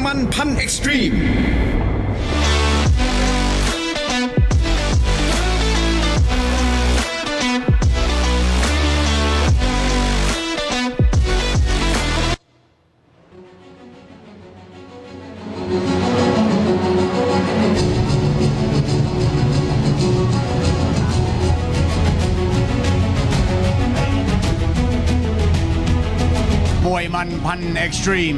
มันพันเอ็กซ์ตรีมมวยมันพันเอ็กซ์ตรีม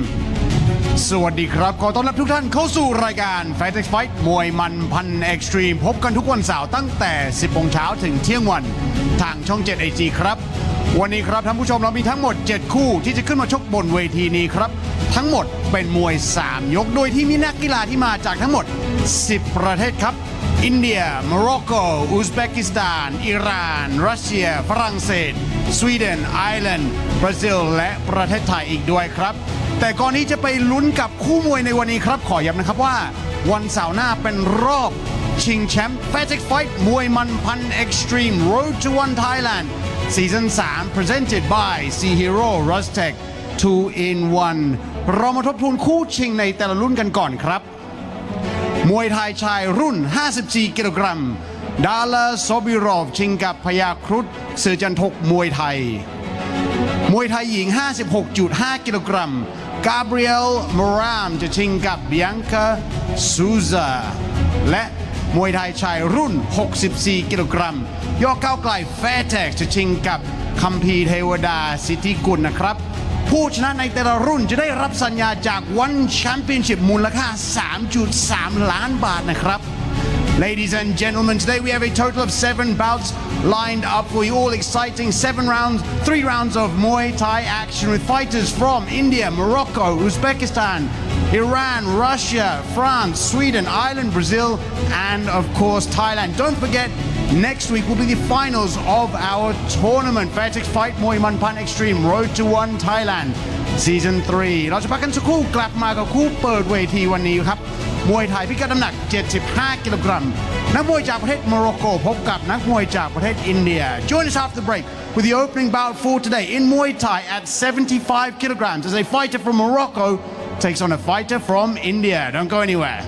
สวัสดีครับขอต้อนรับทุกท่านเข้าสู่รายการ Fairtex Fight มวยมันพันเอ็กซ์ตรีมพบกันทุกวันเสาร์ตั้งแต่ 10 โมงเช้าถึงเที่ยงวันทางช่อง 7 IG ครับวันนี้ครับท่านผู้ชมเรามีทั้งหมด 7 คู่ที่จะขึ้นมาชกบนเวทีนี้ครับทั้งหมดเป็นมวย 3 ยกโดยที่มีนักกีฬาที่มาจากทั้งหมด 10 ประเทศครับอินเดียโมร็อกโกอุซเบกิสถานอิหร่านรัสเซียฝรั่งเศสสวีเดนไอร์แลนด์บราซิลและประเทศไทยอีกด้วยครับแต่ก่อนที่จะไปลุ้นกับคู่มวยในวันนี้ครับขอย้ำนะครับว่าวันเสาร์หน้าเป็นรอบชิงแชมป์ Fairtex Fight มวยมันพัน Extreme Road to One Thailand Season 3 Presented by C Hero Rustech 2 in 1เรามาทบทวนคู่ชิงในแต่ละรุ่นกันก่อนครับมวยไทยชายรุ่น 54 กิโลกรัมดาลาโซบิรอฟชิงกับพยาครุฑเสือจันทกมวยไทยมวยไทยหญิง 56.5 กิโลกรัมกาเบรียลมรามจะชิงกับเบียงคาซูซาและมวยไทยชายรุ่น 64 กิโลกรัมย่อก้าวไกลแฟร์แท็กจะชิงกับคัมภีร์เทวดาสิทธิกุลนะครับผู้ชนะในแต่ละรุ่นจะได้รับสัญญาจาก One Championship มูลค่า 3.3 ล้านบาทนะครับLadies and gentlemen, today we have a total of 7 bouts lined up for you, all exciting 3 rounds of Muay Thai action with fighters from India, Morocco, Uzbekistan, Iran, Russia, France, Sweden, Ireland, Brazil, and of course Thailand. Don't forget, next week will be the finals of our tournament, Fairtex Fight Muay Man Pan Extreme Road to One Thailand Season 3 เราจะพักกันสักครู่กลับมากับคู่เปิดเวทีวันนี้ครับมวยไทยพิกัดน้ำหนัก 75 กิโลกรัมนักมวยจากประเทศโมร็อกโกพบกับนักมวยจากประเทศอินเดีย Join us after the break with the opening bout for today in Muay Thai at 75 kilograms as a fighter from Morocco takes on a fighter from India. Don't go anywhere.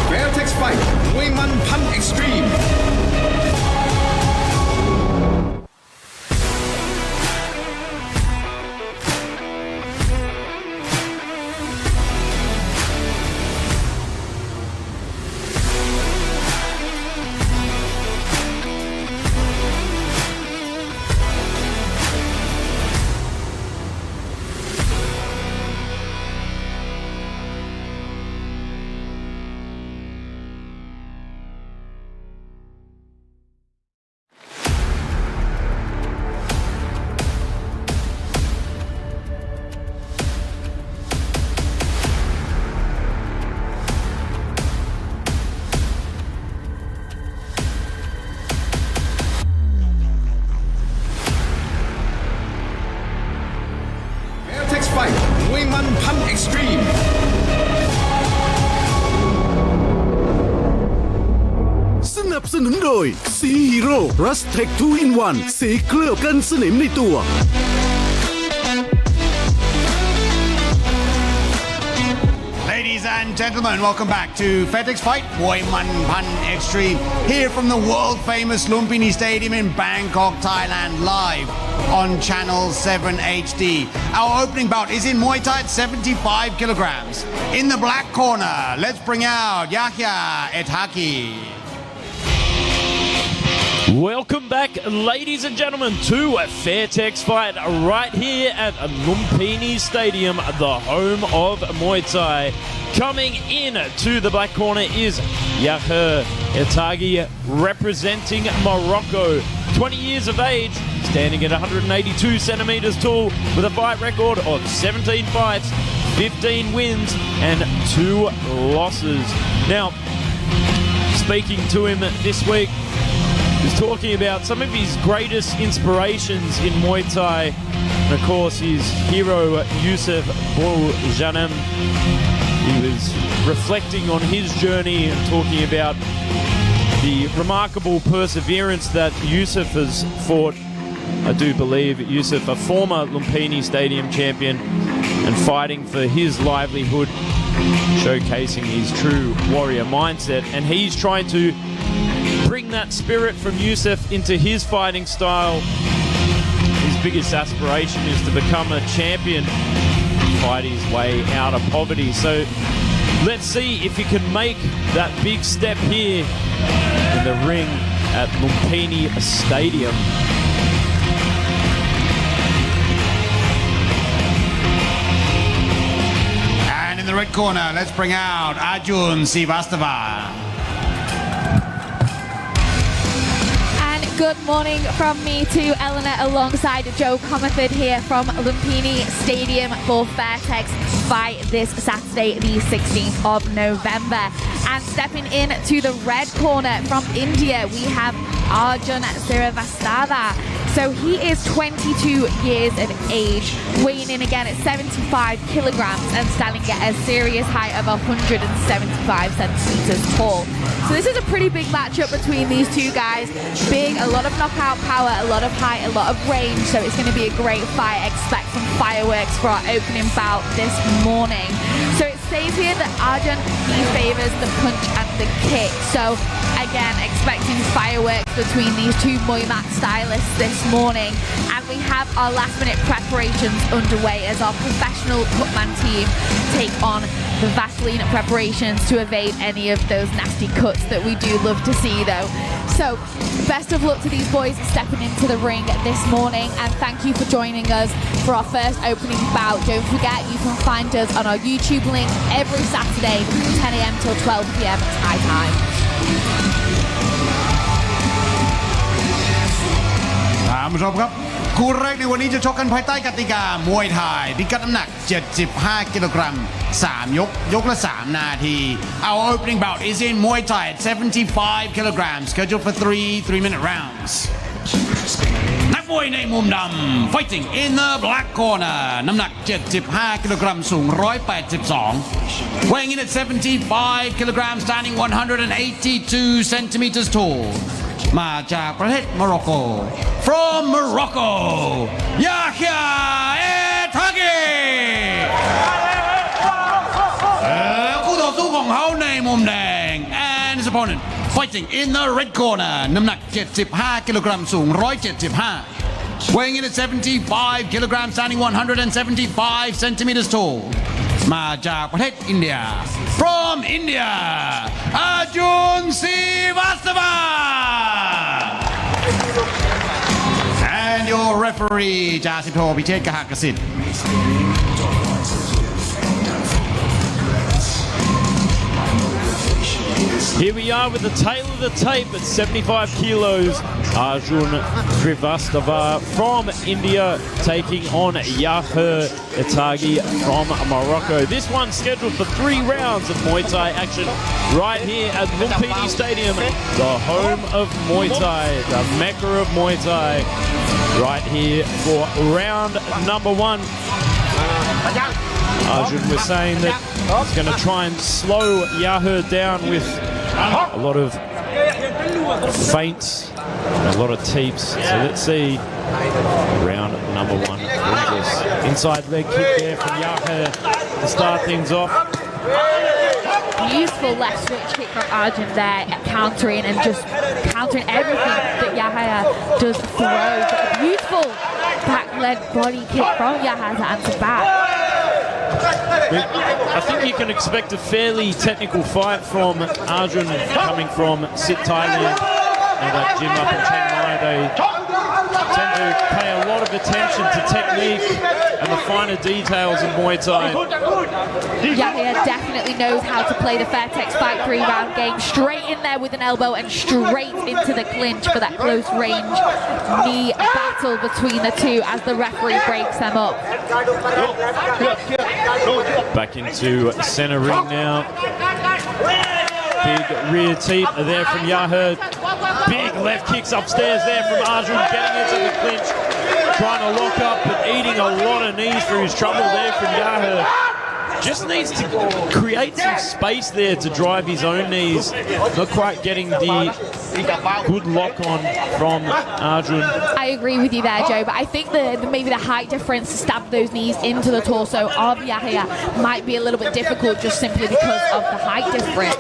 Fairtex Fight มวยมันพันเอ็กซ์ตรีมมวยมันพันเอ็กซ์ตรีมสนับสนุนโดย C Hero Rustech 2 in 1สีเคลือบกันสนิมในตัวLadies and gentlemen, welcome back to Fairtex Fight Muay Man Pan Extreme here from the world famous Lumpinee Stadium in Bangkok, Thailand, live on Channel 7 HD. Our opening bout is in Muay Thai at 75 kilograms. In the black corner, let's bring out Yahya Etaki. Welcome back, ladies and gentlemen, to Fairtex Fight right here at Lumpinee Stadium, the home of Muay Thai. Coming in to the black corner is Yahya Etaki, representing Morocco. 20 years of age, standing at 182 centimeters tall, with a fight record of 17 fights, 15 wins, and 2 losses. Now, speaking to him this week, he's talking about some of his greatest inspirations in Muay Thai. And of course, his hero, Yusuf Bojanam. He was reflecting on his journey and talking about the remarkable perseverance that Yusuf has fought. I do believe Yusuf, a former Lumpinee Stadium champion, and fighting for his livelihood, showcasing his true warrior mindset. And he's trying to bring that spirit from Yusuf into his fighting style. His biggest aspiration is to become a champion, fight his way out of poverty. So let's see if he can make that big step here in the ring at Lumpinee Stadium. And in the red corner, let's bring out Arjun Sivastava. Good morning from me to Eleanor alongside Joe Comerford here from Lumpinee Stadium for Fairtex fight this Saturday, the 16th of November. And stepping in to the red corner from India, we have Arjun Sivastava. So he is 22 years of age, weighing in again at 75 kilograms and standing at a serious height of 175 centimeters tall. So this is a pretty big matchup between these two guys. Big, a lot of knockout power, a lot of height, a lot of range. So it's going to be a great fight. Expect some fireworks for our opening bout this morning. So it says here that Arjun, he favors the punch and the kick. So again, expecting fireworks between these two Muay Mat stylists this morning. And we have our last minute preparations underway as our professional cutman team take on the Vaseline preparations to evade any of those nasty cuts that we do love to see though. So best of luck to these boys stepping into the ring this morning, and thank you for joining us for our first opening bout. Don't forget, you can find us on our YouTube link every Saturday from 10 a.m. till 12 p.m. Thai time. ท่านผู้ชมครับคู่แรกในวันนี้จะชกกันภายใต้กติกามวยไทยพิกัดน้ำหนัก 75 กิโลกรัม 3 ยกละ 3 นาที Our opening bout is in Muay Thai at 75 kilograms, scheduled for 3-minute rounds. นักมวยในมุมดำ fighting in the black corner น้ำหนัก 75 กิโลกรัม สูง 182 weighing in at 75 kilograms, standing 182 centimeters tall. มาจากประเทศโมร็อกโก from Morocco Yahyaคู่ต่อสู้ของเขาในมุมแดง and his opponent fighting in the red corner น้ำหนัก 75 กิโลกรัม สูง 175 weighing in at 75 kilograms, standing 175 centimeters tall. มาจากประเทศอินเดีย from India Arjun Sivastava and your referee จ่าสิบโทพิเชษฐ์กหกสิทธิ์ Here we are with the tail of the tape at 75 kilos. Arjun Sivastava from India taking on Yahya from Morocco. This one's scheduled for 3 rounds of Muay Thai action right here at Lumpinee Stadium, the home of Muay Thai, the mecca of Muay Thai, right here for round number 1. Arjun was saying that he's going to try and slow Yahya down with a lot of feints and a lot of teeps. So let's see round number 1 brings us. Inside leg kick there from Yahya to start things off. Beautiful left switch kick from Arjun there, countering everything that Yahya does throw. But a beautiful back leg body kick from Yahya to answer back. I think you can expect a fairly technical fight from Arjun coming from Sit Thailand and that gym up in Chiang Mai. They tend to pay a lot of attention to technique and the finer details in Muay Thai. Yahya definitely knows how to play the Fairtex fight 3-round game. Straight in there with an elbow and straight into the clinch for that close range knee battle between the two as the referee breaks them up. Back into center ring now. Big rear teep there from Yahya. Big left kicks upstairs there from Arjun, getting into the clinch, trying to lock up, but eating a lot of knees for his trouble there from Yahya. just needs to create some space there to drive his own knees. Not quite getting the good lock on from Arjun. I agree with you there, Joe, but I think maybe the height difference to stab those knees into the torso of Yahya might be a little bit difficult just simply because of the height difference.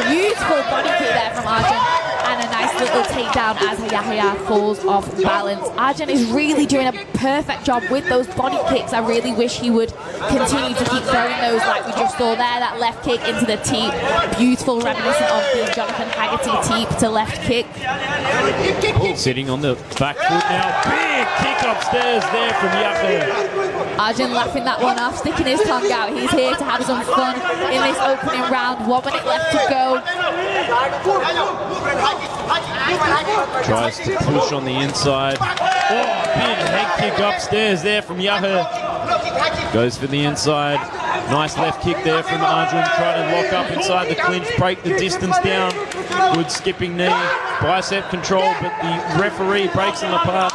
Beautiful body kick there from Arjun, and a nice little takedown as Yahya falls off balance. Arjun is really doing a perfect job with those body kicks. I really wish he would continue to keep throwing those like we just saw there. That left kick into the teep. Beautiful, reminiscent of the Jonathan Haggerty teep to left kick. Sitting on the back foot now. Big kick upstairs there from Yahya. Arjun laughing that one off, sticking his tongue out. He's here to have some fun in this opening round. 1 minute left to go. Tries to push on the inside. Oh, big head kick upstairs there from Yahya. Goes for the inside. Nice left kick there from Arjun. Trying to lock up inside the clinch, break the distance down. Good skipping knee. Bicep control, but the referee breaks them apart.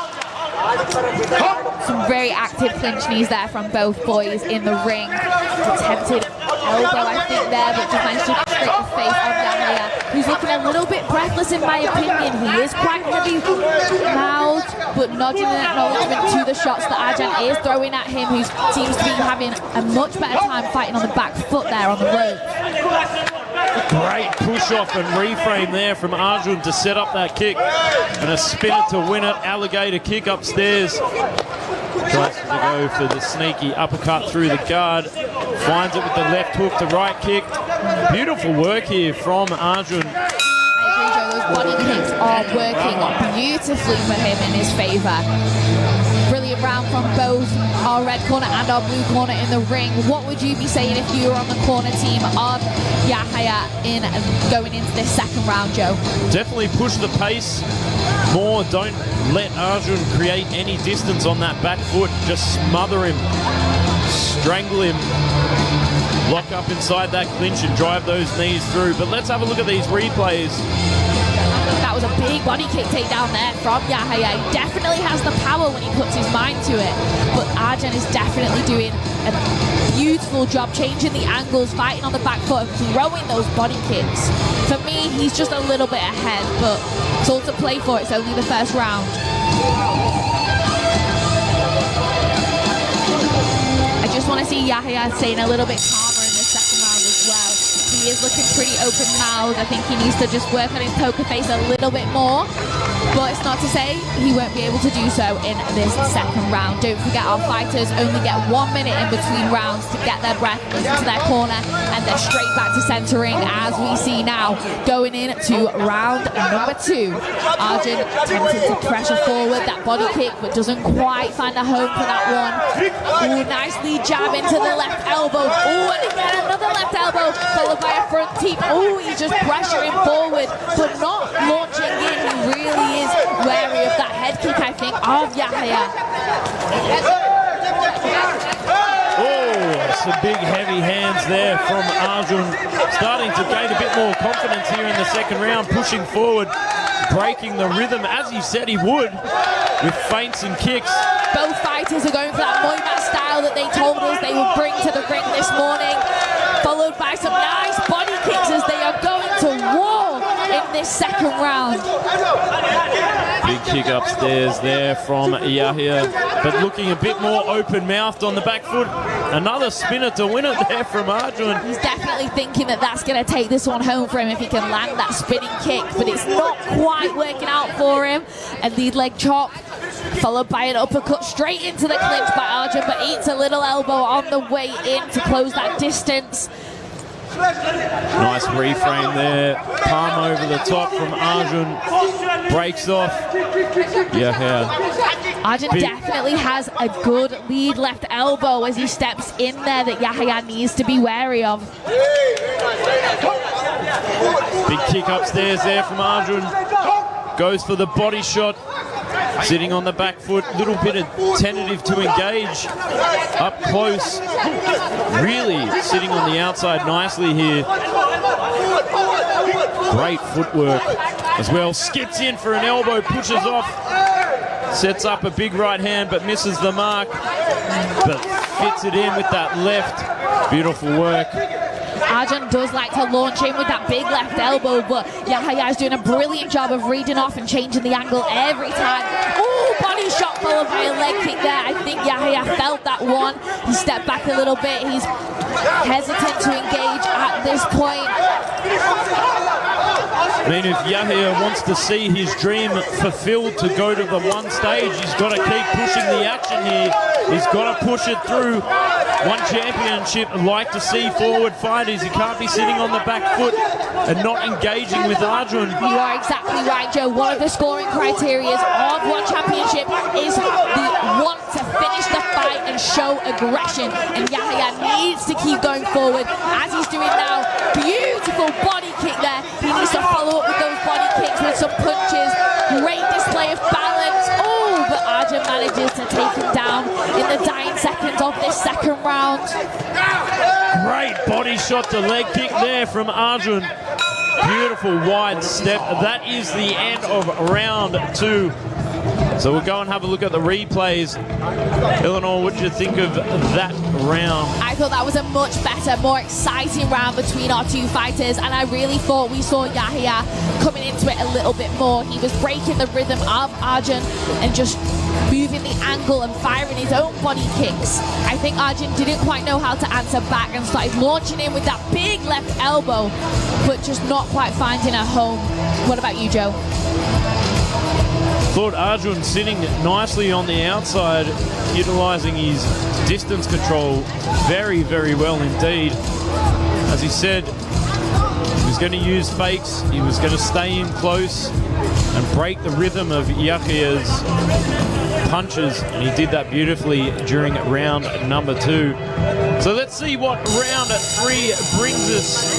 Some very active clinch knees there from both boys in the ring. Attempted elbow, I think, there, but just managed to straight the face of Yahya, who's looking a little bit breathless in my opinion. He is quite heavy-mouthed, but nodding an acknowledgement to the shots that Arjun is throwing at him, who seems to be having a much better time fighting on the back foot there on the rope. Great push-off and reframe there from Arjun to set up that kick. And a spinner to win it. Alligator kick upstairs. Tries to go for the sneaky uppercut through the guard. Finds it with the left hook, the right kick. Beautiful work here from Arjun. I agree, Joe. Those body kicks are working beautifully for him in his favour. Brilliant round from both our red corner and our blue corner in the ring. What would you be saying if you were on the corner team of Yahya in going into this second round, Joe? Definitely push the pace more. Don't let Arjun create any distance on that back foot. Just smother him, strangle him, lock up inside that clinch and drive those knees through. But let's have a look at these replays. That was a big body kick takedown there from Yahya. He definitely has the power when he puts his mind to it. But Arjun is definitely doing a beautiful job changing the angles, fighting on the back foot, throwing those body kicks. For me, he's just a little bit ahead, but it's all to play for. It's only the first round. I just want to see Yahya staying a little bit calmer in the second round as well. He is looking pretty open-mouthed. I think he needs to just work on his poker face a little bit more. But it's not to say he won't be able to do so in this second round. Don't forget, our fighters only get 1 minute in between rounds to get their breath into their corner, and they're straight back to centering as we see now. Going into round number 2. Arjun attempted to pressure forward, that body kick, but doesn't quite find a home for that one. Ooh, nice lead jab into the left elbow. Ooh, and again another left elbow, followed by a front teep. Ooh, he's just pressuring forward, but not launching in. He really is wary of that head kick, I think, of Yahya. Oh, some big heavy hands there from Arjun. Starting to gain a bit more confidence here in the second round, pushing forward, breaking the rhythm as he said he would, with feints and kicks. Both fighters are going for that Mohammad style that they told us they would bring to the ring this morning, followed by some nice body kicks as they are going to war in this second round. Big kick upstairs there from Yahya, but looking a bit more open-mouthed on the back foot. Another spinner to win it there from Arjun. He's definitely thinking that that's going to take this one home for him if he can land that spinning kick, but it's not quite working out for him. A lead leg chop, followed by an uppercut straight into the clinch by Arjun, but eats a little elbow on the way in to close that distance. Nice reframe there. Palm over the top from Arjun. Breaks off. Yahya. Arjun definitely has a good lead left elbow as he steps in there that Yahya needs to be wary of. Big kick upstairs there from Arjun. Goes for the body shot. Sitting on the back foot, little bit of tentative to engage. Up close, really sitting on the outside nicely here. Great footwork as well. Skips in for an elbow, pushes off. Sets up a big right hand but misses the mark. But fits it in with that left. Beautiful work. Arjun does like to launch in with that big left elbow, but Yahya is doing a brilliant job of reading off and changing the angle every time. Oh, body shot followed by a leg kick there. I think Yahya felt that one. He stepped back a little bit. He's hesitant to engage at this point. I mean, if Yahya wants to see his dream fulfilled to go to the one stage, he's got to keep pushing the action here. He's got to push it through. One championship, I'd like to see forward fighters. He can't be sitting on the back foot and not engaging with Arjun. You are exactly right, Joe. One of the scoring criteria of one championship is the want to finish the fight and show aggression. And Yahya needs to keep going forward as he's doing now. Beautiful body kick there. He needs to follow up with those body kicks with some punches. Great display of balance. Oh, but Arjun manages to take him down in the dying seconds of this second round. Great body shot to leg kick there from Arjun. Beautiful wide step. That is the end of round 2. So we'll go and have a look at the replays. Eleanor, what did you think of that round? I thought that was a much better, more exciting round between our two fighters, and I really thought we saw Yahya coming into it a little bit more. He was breaking the rhythm of Arjun and just moving the angle and firing his own body kicks. I think Arjun didn't quite know how to answer back and started launching in with that big left elbow, but just not quite finding a home. What about you, Joe? Thought Arjun sitting nicely on the outside, utilising his distance control very, very well indeed. As he said, he was going to use fakes, he was going to stay in close and break the rhythm of Yahya's punches, and he did that beautifully during round number 2. So let's see what round 3 brings us.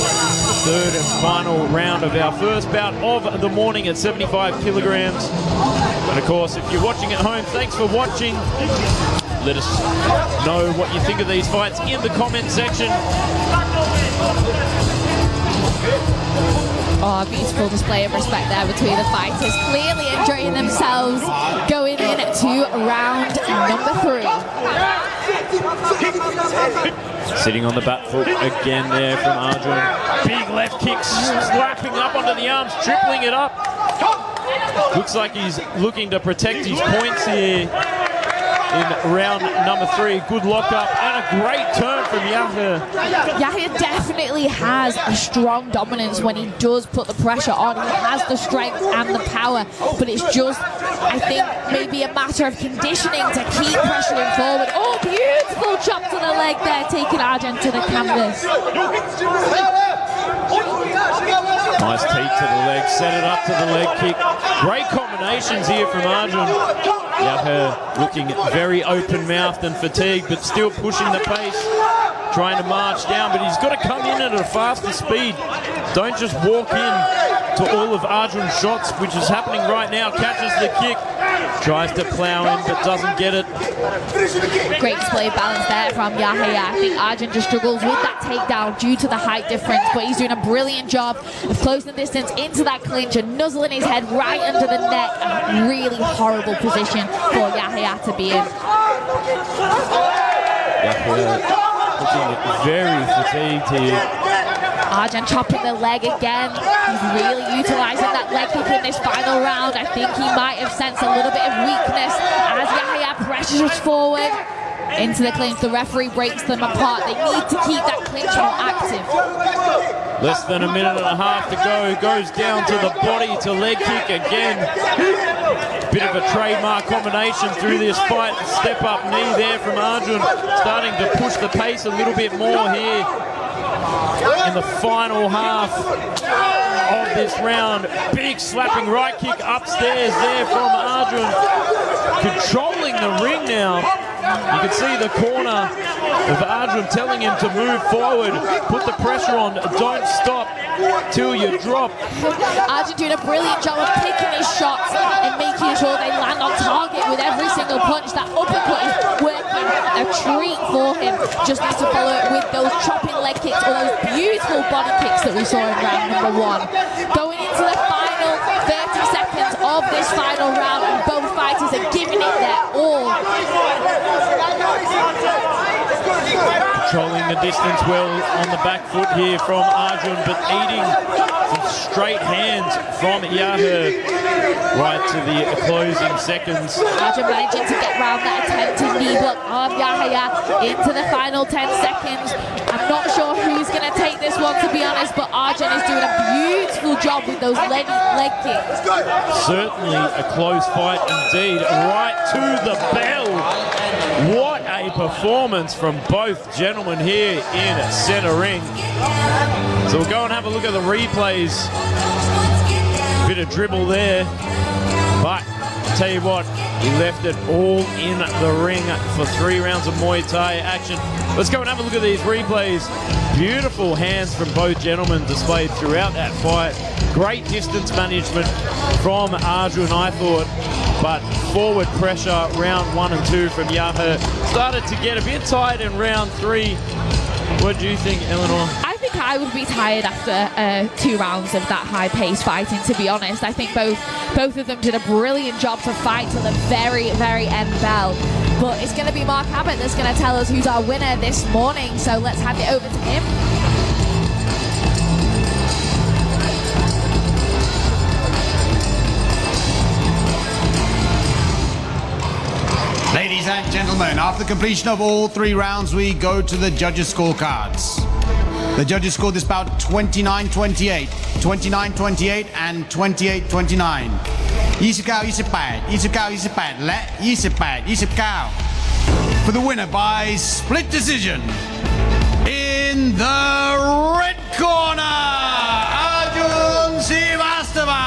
The third and final round of our first bout of the morning at 75 kilograms. And of course, if you're watching at home, thanks for watching. Let us know what you think of these fights in the comment section. Oh, beautiful display of respect there between the fighters. Clearly enjoying themselves going into round number 3. Sitting on the back foot again there from Arjun. Big left kicks, slapping up onto the arms, tripling it up. Looks like he's looking to protect his points here in round number 3. Good lockup and a great turn from Yahya. Yahya definitely has a strong dominance when he does put the pressure on. He has the strength and the power, but it's just, I think, maybe a matter of conditioning to keep pressuring forward. Oh, beautiful chop to the leg there, taking Arjun to the canvas. Nice teep to the leg, set it up to the leg kick. Great combinations here from Arjun. Yahya looking very open-mouthed and fatigued, but still pushing the pace, trying to march down, but he's got to come in at a faster speed. Don't just walk in to all of Arjun's shots, which is happening right now. Catches the kick, tries to plow in, but doesn't get it. Great display of balance there from Yahya. I think Arjun just struggles with that takedown due to the height difference, but he's doing a brilliant job of closing the distance into that clinch and nuzzling his head right under the neck. A really horrible position for Yahya to be in. Yahya looking very fatigued here. Arjun chopping the leg again. He's really utilising that leg kick in this final round. I think he might have sensed a little bit of weakness as Yahya pressures forward into the clinch. The referee breaks them apart. They need to keep that clinch more active. Less than a minute and a half to go. Goes down to the body to leg kick again. Bit of a trademark combination through this fight. Step up knee there from Arjun. Starting to push the pace a little bit more here in the final half of this round. Big slapping right kick upstairs there from Arjun. Controlling the ring now. You can see the corner of Arjun telling him to move forward. Put the pressure on. Don't stop till you drop. Arjun doing a brilliant job of picking his shots and making sure they land on target with every single punch. That uppercut is working a treat for him. Just needs to follow it with those chopping leg kicks or those beautiful body kicks that we saw in round number 1. Going into the final 30 seconds of this final round, and both fighters are giving it their all. Controlling the distance well on the back foot here from Arjun, but eating some straight hands from Yahya right to the closing seconds. Arjun managing to get round that attempted knee block of Yahya into the final 10 seconds. I'm not sure who's going to take this one, to be honest, but Arjun is doing a beautiful job with those leg kicks. Certainly a close fight indeed, right to the bell. What a performance from both gentlemen here in center ring. So we'll go and have a look at the replays. Bit of dribble there, but tell you what, he left it all in the ring for 3 rounds of Muay Thai action. Let's go and have a look at these replays. Beautiful hands from both gentlemen displayed throughout that fight. Great distance management from Arjun, I thought, but forward pressure round 1 and 2 from Yahya started to get a bit tight in round 3. What do you think, Eleanor? I think I would be tired after 2 rounds of that high-paced fighting, to be honest. I think both of them did a brilliant job to fight till the very, very end bell. But it's going to be Mark Abbott that's going to tell us who's our winner this morning, so let's hand it over to him. Ladies and gentlemen, after completion of all 3 rounds, we go to the judges' scorecards. The judges scored this bout 29-28, 29-28 and 28-29. 29-28, 29-28 และ 28-29. For the winner by split decision, in the red corner, Arjun Srivastava.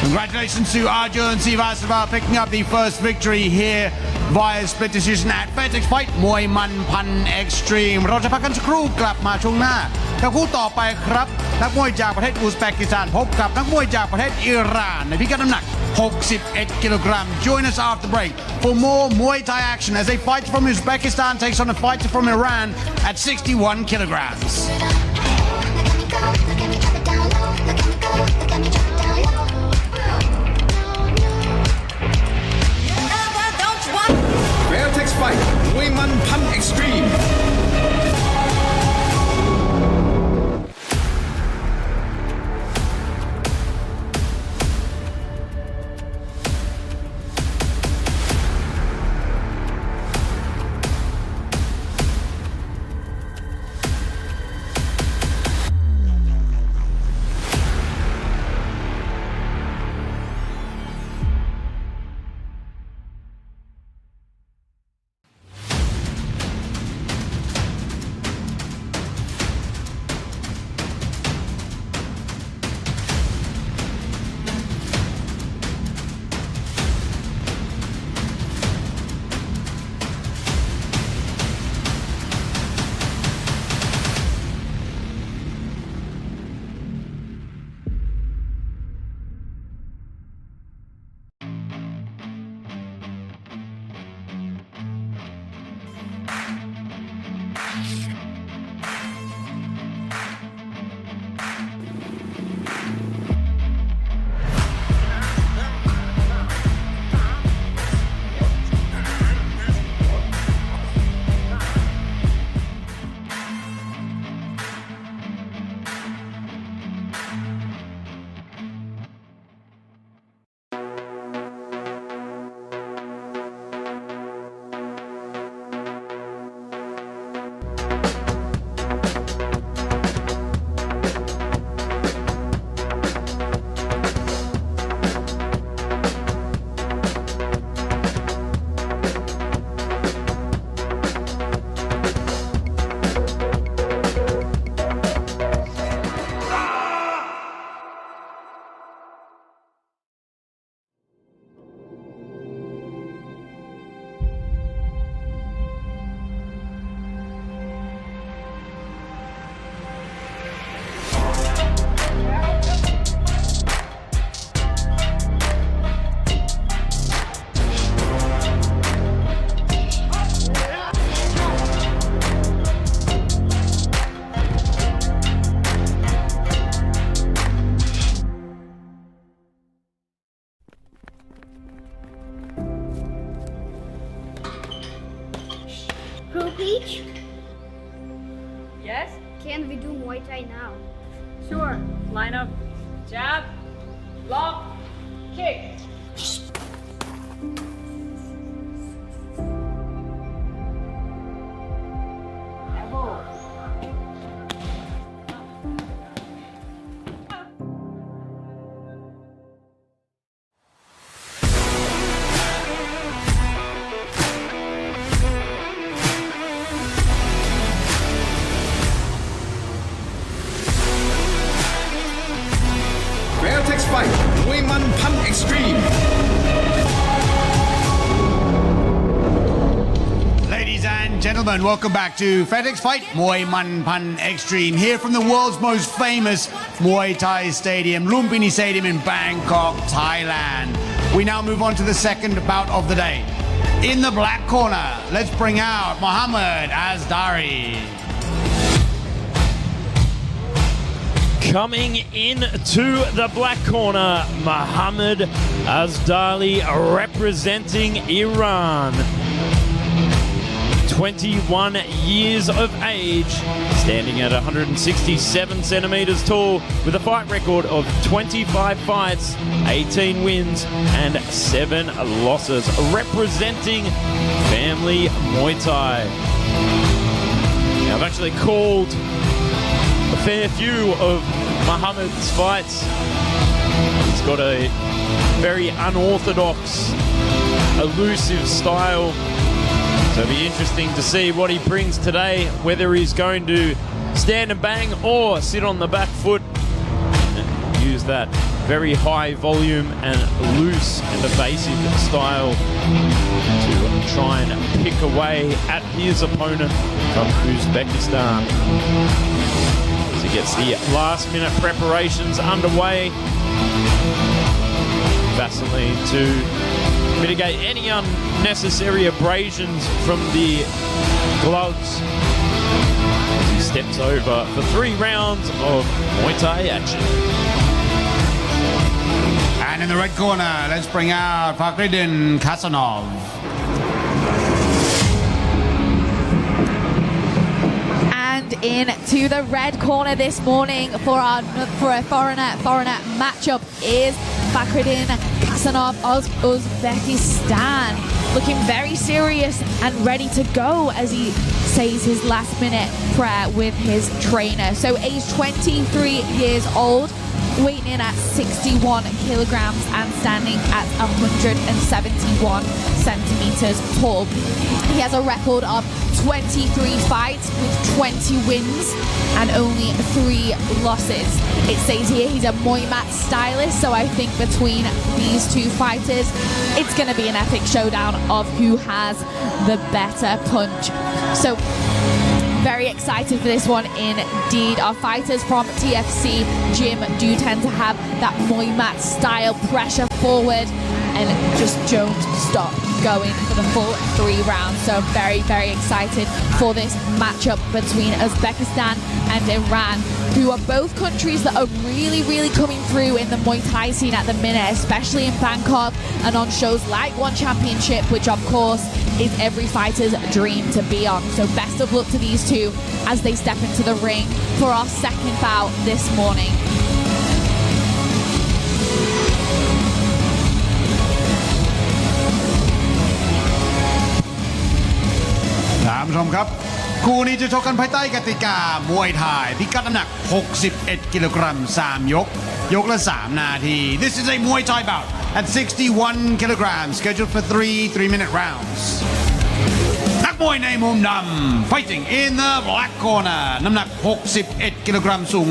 Congratulations to Arjun Srivastava picking up the first victory here via split decision at Fairtex Fight มวยมันพัน Extreme เราจะพักกันสักครู่กลับมาช่วงหน้ากับคู่ต่อไปครับนักมวยจากประเทศอุซเบกิสถานพบกับนักมวยจากประเทศอิหร่านในพิกัดน้ำหนัก 61 kilogram. Join us after break for more Muay Thai action as a fighter from Uzbekistan takes on a fighter from Iran at 61 kilograms. Fairtex Fight มวยมันพัน Extreme Peach, Yes? can we do Muay Thai now? Sure. Line up. Jab. Lock. Kick. Elbow. Fairtex Fight มวยมันพัน Extreme Ladies and gentlemen, welcome back to Fairtex Fight Muay Man Pan Extreme, here from the world's most famous Muay Thai stadium, Lumpinee Stadium in Bangkok, Thailand. We now move on to the second bout of the day. In the black corner, let's bring out Mohammad Asdari. Coming in to the black corner, Mohammad Asdari representing Iran. 21 years of age, standing at 167 centimeters tall, with a fight record of 25 fights, 18 wins and 7 losses, representing family Muay Thai. Now, I've actually called a fair few of Mohammed's fights. He's got a very unorthodox, elusive style. So it'll be interesting to see what he brings today, whether he's going to stand and bang or sit on the back foot and use that very high volume and loose and evasive style to try and pick away at his opponent from Uzbekistan. As he gets the last minute preparations underway, Vaseline to mitigate any unnecessary abrasions from the gloves as he steps over for 3 rounds of Muay Thai action. And in the red corner, let's bring out Fakhriddin Kasanov. And into the red corner this morning for a foreigner matchup is Fakhriddin Kasanov of Uzbekistan, looking very serious and ready to go as he says his last minute prayer with his trainer. So age 23 years old, weighing in at 61 kilograms and standing at 171 centimeters tall. He has a record of 23 fights with 20 wins and only 3 losses. It says here he's a Muay Mat stylist, so I think between these two fighters, it's going to be an epic showdown of who has the better punch. So very excited for this one indeed. Our fighters from TFC Gym do tend to have that Muay Mat style pressure forward and just don't stop going for the full 3 rounds. So very, very excited for this matchup between Uzbekistan and Iran, who are both countries that are really, really coming through in the Muay Thai scene at the minute, especially in Bangkok and on shows like One Championship, which of course is every fighter's dream to be on. So best of luck to these two as they step into the ring for our second bout this morning. ท่านผู้ชมครับคู่นี้จะชกกันภายใต้กติกามวยไทยพิกัดน้ำหนัก 61 กิโลกรัม 3 ยก ยกละ 3 นาที This is a Muay Thai bout at 61 kilograms, scheduled for 3 3-minute rounds. นักมวยในมุมดำ fighting in the black corner น้ำหนัก 61 กิโลกรัม สูง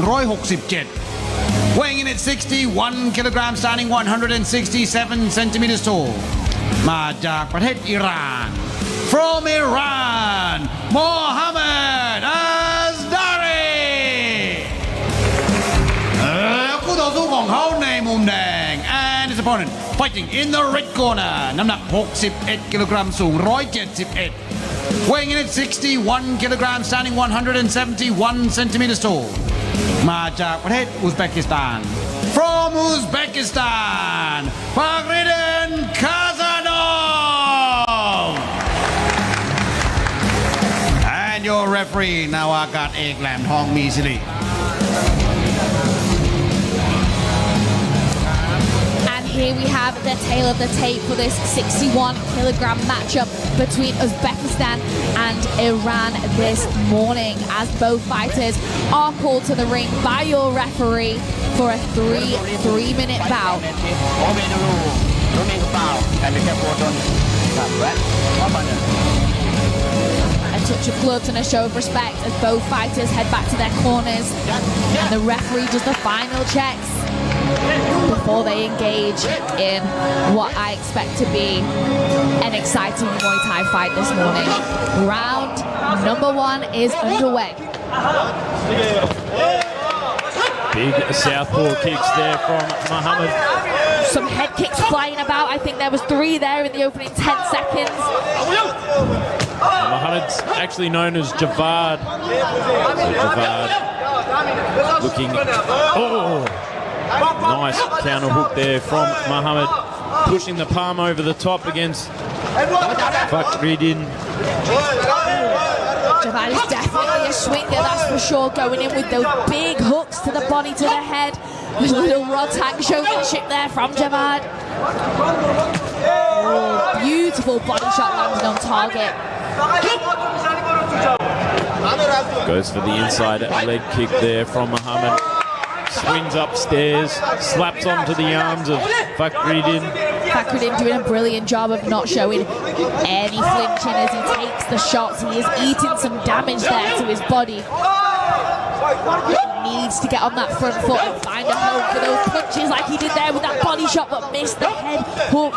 167 weighing in at 61 kilograms, standing 167 centimeters tall มาจากประเทศอิหร่าน From Iran, Mohammad Asdari แล้วคู่ต่อสู้ของเขาในมุมแดง and his opponent fighting in the red corner น้ำหนัก 61 กิโลกรัม สูง 171 weighing in at 61 kilograms, standing 171 centimeters tall มาจากประเทศอุซเบกิสถาน From Uzbekistan, Fakhriddin Kasanov อากาศเอกแหลมทองมีสิริ And here we have the tail of the tape for this 61-kilogram matchup between Uzbekistan and Iran this morning, as both fighters are called to the ring by your referee for a three-minute bout. A touch of gloves and a show of respect as both fighters head back to their corners, and the referee does the final checks before they engage in what I expect to be an exciting Muay Thai fight this morning. Round number 1 is underway. Big southpaw kicks there from Mohammad. Some head kicks flying about. I think there was 3 there in the opening 10 seconds. Mohammad's actually known as Javad. So Javad looking... Oh! Nice counter hook there from Mohammad, pushing the palm over the top against Fakhriddin. Javad is definitely a swinger, that's for sure, going in with those big hooks to the body, to the head. There's a little rod tang showmanship there from Javad. Oh, beautiful body shot landed on target. Goes for the inside leg kick there from Mohammad. Swings upstairs, slaps onto the arms of Fakhriddin. Fakhriddin doing a brilliant job of not showing any flinching as he takes the shots. He is eating some damage there to his body. He needs to get on that front foot and find a home for those punches like he did there with that body shot, but missed the head hook.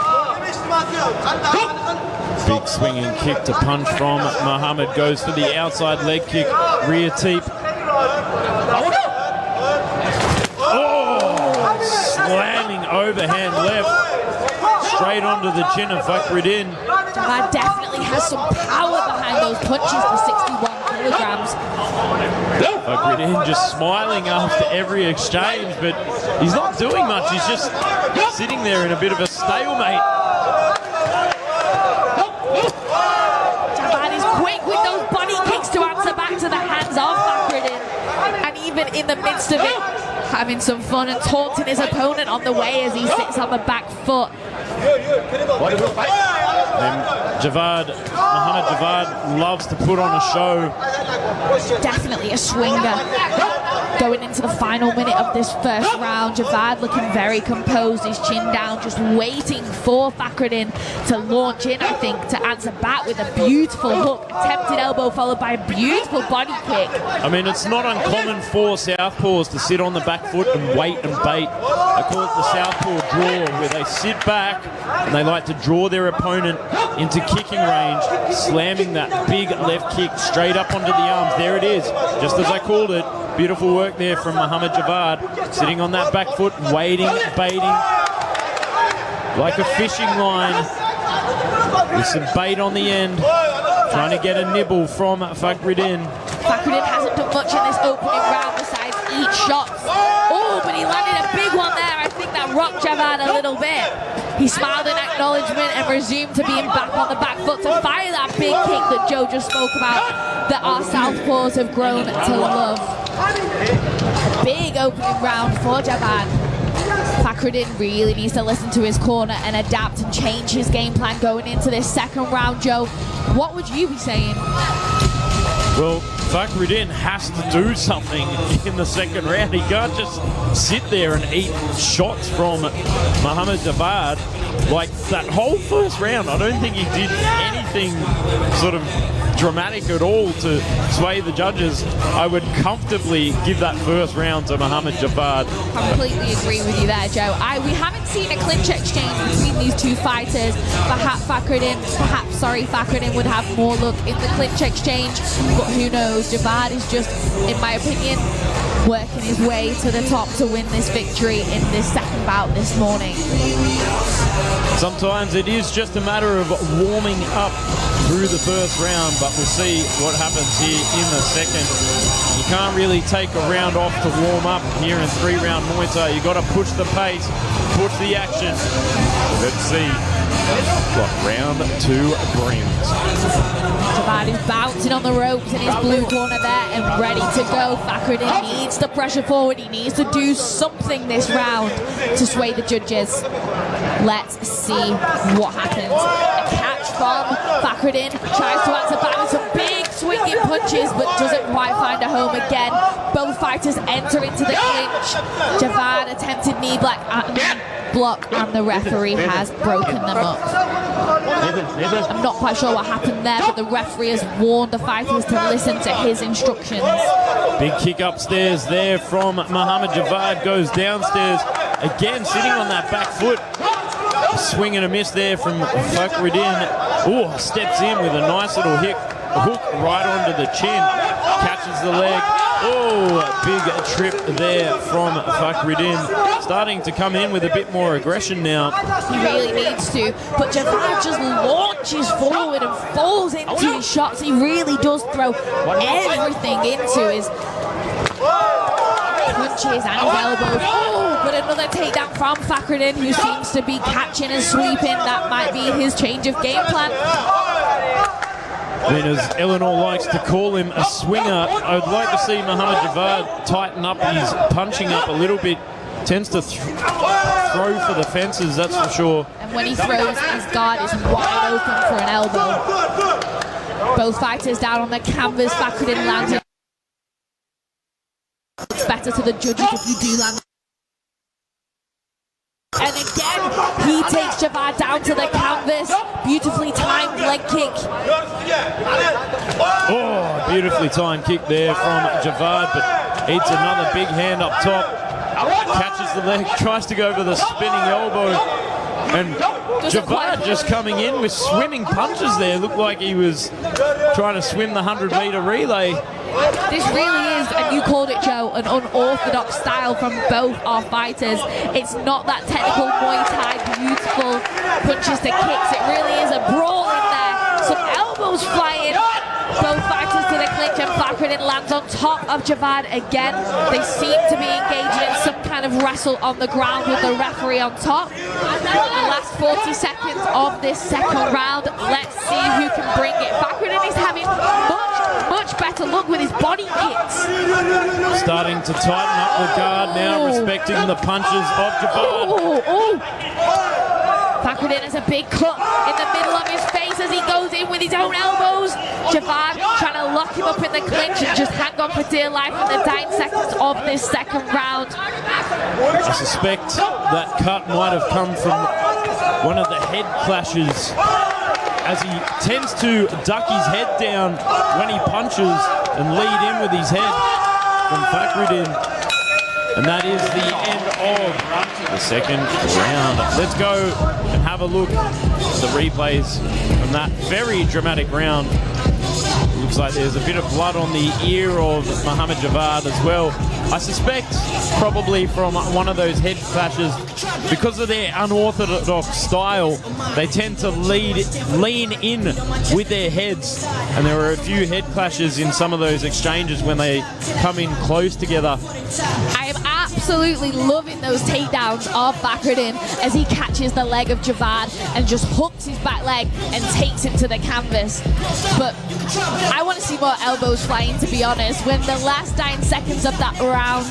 Big swinging kick to punch from Mohammad. Goes for the outside leg kick, rear teep. Slamming overhand left, straight onto the chin of Fakhriddin. Javad definitely has some power behind those punches for 61 kilograms. Fakhriddin just smiling after every exchange, but he's not doing much. He's just sitting there in a bit of a stalemate. Javad is quick with those body kicks to answer back to the hands of Fakhriddin. And even in the midst of it, having some fun and taunting his opponent on the way as he sits on the back foot. And Mohammad Javad loves to put on a show. Definitely a swinger. Going into the final minute of this first round, Javad looking very composed, his chin down, just waiting for Fakhriddin to launch in, I think, to answer back with a beautiful hook, attempted elbow followed by a beautiful body kick. I mean, it's not uncommon for southpaws to sit on the back foot and wait and bait. They call it the southpaw draw, where they sit back and they like to draw their opponent into kicking range, slamming that big left kick straight up onto the arms. There it is, just as I called it. Beautiful work there from Mohammad Javad, sitting on that back foot, waiting, baiting, like a fishing line, with some bait on the end, trying to get a nibble from Fakhriddin. Fakhriddin hasn't done much in this opening round besides eat shots. Oh, but he landed a big one there. I think that rocked Javad a little bit. He smiled in acknowledgement and resumed to being back on the back foot to fire that big kick that Joe just spoke about, that our southpaws have grown to love. A big opening round for Javad. Fakhriddin really needs to listen to his corner and adapt and change his game plan going into this second round, Joe. What would you be saying? Well, Fakhriddin has to do something in the second round. He can't just sit there and eat shots from Mohammad Javad. Like that whole first round, I don't think he did anything sort of dramatic at all to sway the judges. I would comfortably give that first round to Mohammad Javad. Completely agree with you there, Joe. We haven't seen a clinch exchange between these two fighters. Perhaps Fakhriddin would have more luck in the clinch exchange, but who knows? Javad is just, in my opinion, working his way to the top to win this victory in this second bout this morning. Sometimes it is just a matter of warming up through the first round, but we'll see what happens here in the second. You can't really take a round off to warm up here in 3-round Muay Thai. You've got to push the pace, put the action. Let's see what round 2 brings. Javad is bouncing on the ropes in his blue corner there and ready to go. Fakhriddin needs to pressure forward. He needs to do something this round to sway the judges. Let's see what happens. A catch from Fakhriddin, tries to answer back with some big swinging punches, but doesn't quite find a home again. Both fighters enter into the clinch. Javad attempted knee block, and the referee has broken them up. I'm not quite sure what happened there, but the referee has warned the fighters to listen to his instructions. Big kick upstairs there from Mohammad. Javad goes downstairs, again sitting on that back foot. A swing and a miss there from Fakhriddin. Oh, steps in with a nice little hook right onto the chin. Catches the leg. Oh, big trip there from Fakhriddin. Starting to come in with a bit more aggression now. He really needs to, but Javad just launches forward and falls into his shots. He really does throw everything into his punches and his elbows. Oh, but another takedown from Fakhriddin, who seems to be catching and sweeping. That might be his change of game plan. Then, as Eleanor likes to call him, a swinger, I would like to see Mohammad Javad tighten up his punching up a little bit. Tends to throw for the fences, that's for sure. And when he throws, his guard is wide open for an elbow. Both fighters down on the canvas. Fakhriddin landed. It's better to the judges if you do land. And again, he takes Javad down to the canvas. Beautifully timed leg kick. Oh, beautifully timed kick there from Javad, but eats another big hand up top. Catches the leg, tries to go for the spinning elbow. And Javad just coming in with swimming punches there. Looked like he was trying to swim the 100-meter relay. This really is, and you called it, Joe, an unorthodox style from both our fighters. It's not that technical Muay Thai, beautiful punches to kicks. It really is a brawl in there. Some elbows flying. Both fighters to the clinch, and Fakhriddin lands on top of Javad again. They seem to be engaging in some kind of wrestle on the ground with the referee on top. The last 40 seconds of this second round. Let's see who can bring it. Fakhriddin is having much better luck with his body kicks. Starting to tighten up the guard now, respecting the punches of Javad. Fakhriddin has a big cut in the middle of his face as he goes in with his own elbows. Javad trying to lock him up in the clinch and just hang on for dear life in the 9 seconds of this second round. I suspect that cut might have come from one of the head clashes, as he tends to duck his head down when he punches and lead in with his head from Fakhriddin. And that is the end of the second round. Let's go and have a look at the replays from that very dramatic round. Looks like there's a bit of blood on the ear of Mohammad Javad as well. I suspect probably from one of those head clashes. Because of their unorthodox style, they tend to lean in with their heads. And there were a few head clashes in some of those exchanges when they come in close together. I am absolutely loving those takedowns of Fakhriddin as he catches the leg of Javad and just hooks his back leg and takes him to the canvas. But I want to see more elbows flying, to be honest. When the last 9 seconds of that round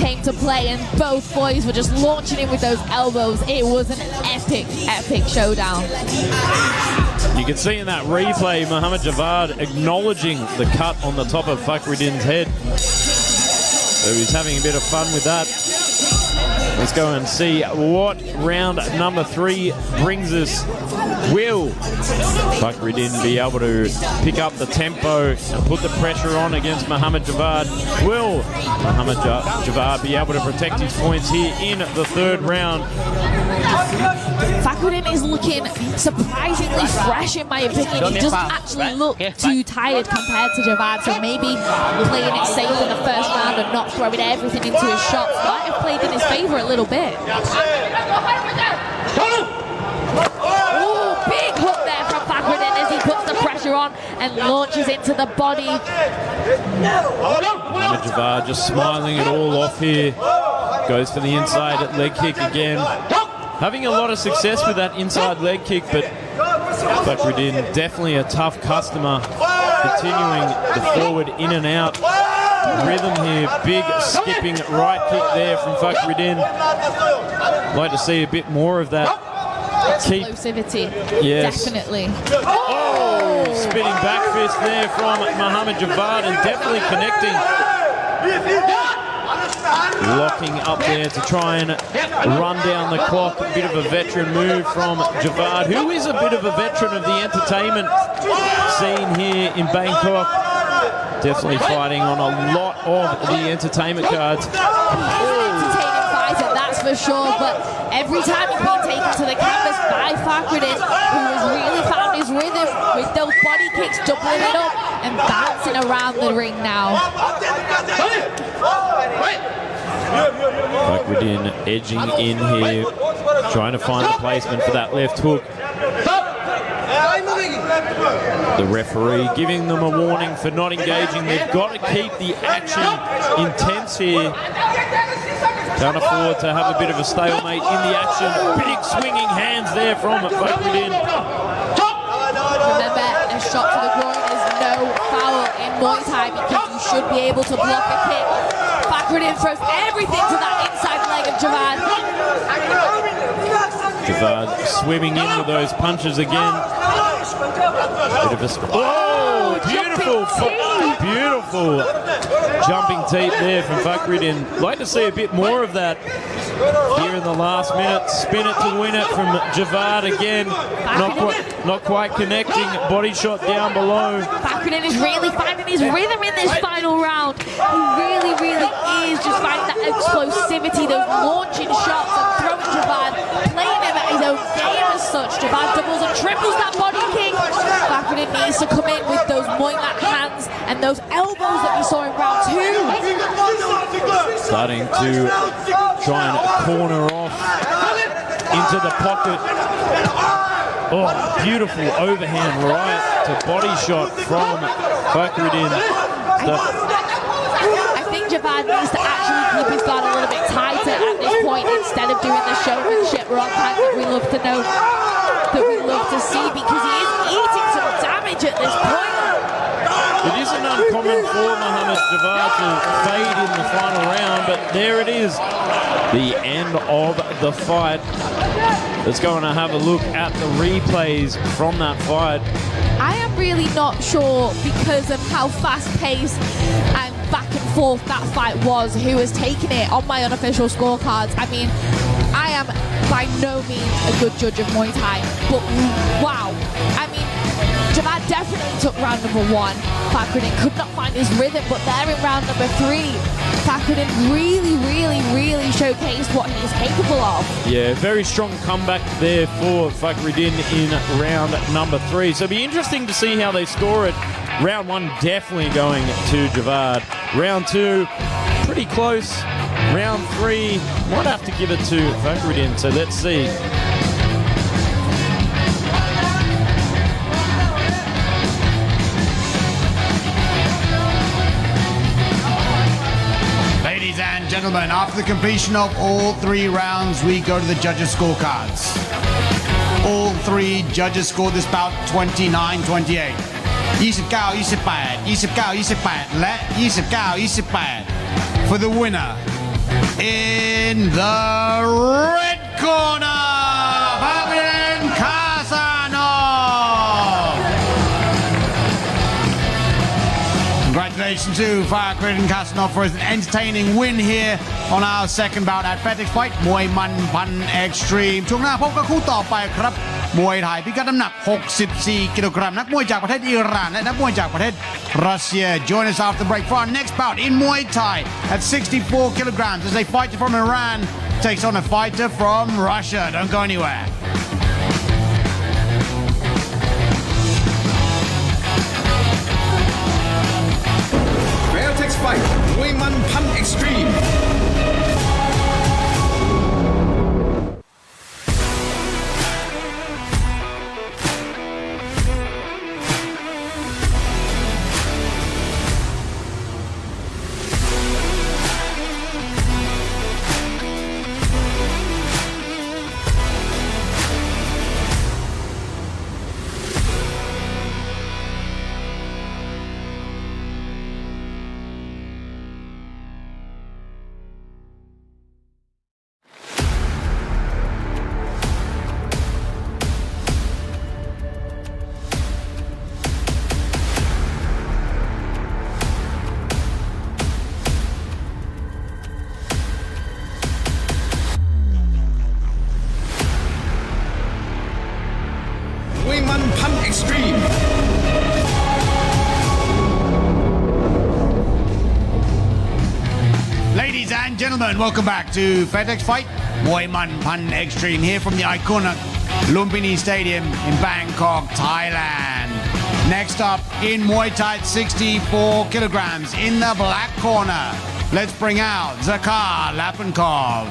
came to play and both boys were just launching in with those elbows, it was an epic showdown. You can see in that replay Mohammad Javad acknowledging the cut on the top of Fakhriddin's head. So he's having a bit of fun with that. Let's go and see what round number 3 brings us. Will Fakhriddin be able to pick up the tempo and put the pressure on against Mohammad Javad? Will Mohammad Javad be able to protect his points here in the third round? Fakhriddin is looking surprisingly fresh, in my opinion. He doesn't actually look too tired compared to Javad, so maybe playing it safe in the first round and not throwing everything into his shots might have played in his favor a little bit. Oh, big hook there from Fakhriddin as he puts the pressure on and launches into the body. Mohammad Javad just smiling it all off here. Goes for the inside leg kick again. having a lot of success with that inside leg kick, but Fakhriddin definitely a tough customer, continuing the forward in and out rhythm here. Big skipping right kick there from Fakhriddin. Like to see a bit more of that. Explosivity. Yes. Definitely. Oh, spinning back fist there from Mohammad Javad, and definitely connecting. Locking up there to try and run down the clock. A bit of a veteran move from Javad, who is a bit of a veteran of the entertainment scene here in Bangkok. Definitely fighting on a lot of the entertainment cards. He's an entertaining fighter, that's for sure, but every time he's been taken to the canvas by Fakhriddin, who has really found his rhythm with those body kicks, doubling it up and bouncing around the ring now. Fakhriddin edging in here, trying to find a placement for that left hook. The referee giving them a warning for not engaging. They've got to keep the action intense here. Can't afford to have a bit of a stalemate in the action. Big swinging hands there from Fakhriddin. Remember, a shot to the groin is no foul in Muay Thai because you should be able to block a kick. Fakhriddin throws everything to that inside leg of Javad. Javad swimming in with those punches again. Bit of a oh, beautiful jumping teep there from Fakhriddin. Like to see a bit more of that here in the last minute. Spin it to win it from Javad again. Not quite connecting. Body shot down below. Fakhriddin is really finding his rhythm in this final round. He really is just finding that explosivity, those launching shots and throwing Javad, playing him at his own game as such. Javad doubles and triples that body kick. Fakhriddin needs to come in with those Muay mat hands and those elbows that we saw in round 2. Starting to try and corner off into the pocket. Oh, beautiful overhand right to body shot from Fakhriddin. I think Javad needs to actually keep his guard a little bit tighter at this point instead of doing the showmanship wrong time that we love to know, that we love to see, because he is eating some damage at this point. It isn't uncommon for Mohammad Javad to fade in the final round, but there it is, the end of the fight. Let's go and have a look at the replays from that fight. I am really not sure, because of how fast-paced and back and forth that fight was, who has taken it on my unofficial scorecards. I mean, I am by no means a good judge of Muay Thai, but wow. I mean, Javad definitely took round number 1. Fakhriddin could not find his rhythm, but there in round number 3, Fakhriddin really showcased what he is capable of. Yeah, very strong comeback there for Fakhriddin in round number 3. So it'll be interesting to see how they score it. Round 1 definitely going to Javad. Round 2, pretty close. Round 3, might have to give it to Fakhriddin, so let's see. Ladies and gentlemen, after the completion of all 3 rounds, we go to the judges' scorecards. All 3 judges scored this bout 29-28. 29-28, 29-28 และ 29-28 for the winner in the red corner, Fakhriddin Kasanov. Congratulations to Fakhriddin Kasanov for his entertaining win here on our second bout at Fairtex Fight มวยมันพัน Extreme ช่วงหน้าพบกับคู่ต่อไปครับมวยไทยพิกัดน้ำหนัก 64 กิโลกรัมนักมวยจากประเทศอิหร่านและนักมวยจากประเทศรัสเซีย Join us after the break for our next bout in Muay Thai at 64 kilograms as a fighter from Iran takes on a fighter from Russia. Don't go anywhere. Fairtex Fight มวยมันพัน Extreme Pan Extreme. Ladies and gentlemen, welcome back to Fairtex Fight Muay Man Pan Extreme here from the iconic Lumpinee Stadium in Bangkok, Thailand. Next up in Muay Thai at 64 kilograms in the black corner, let's bring out Zakhar Lapenkov.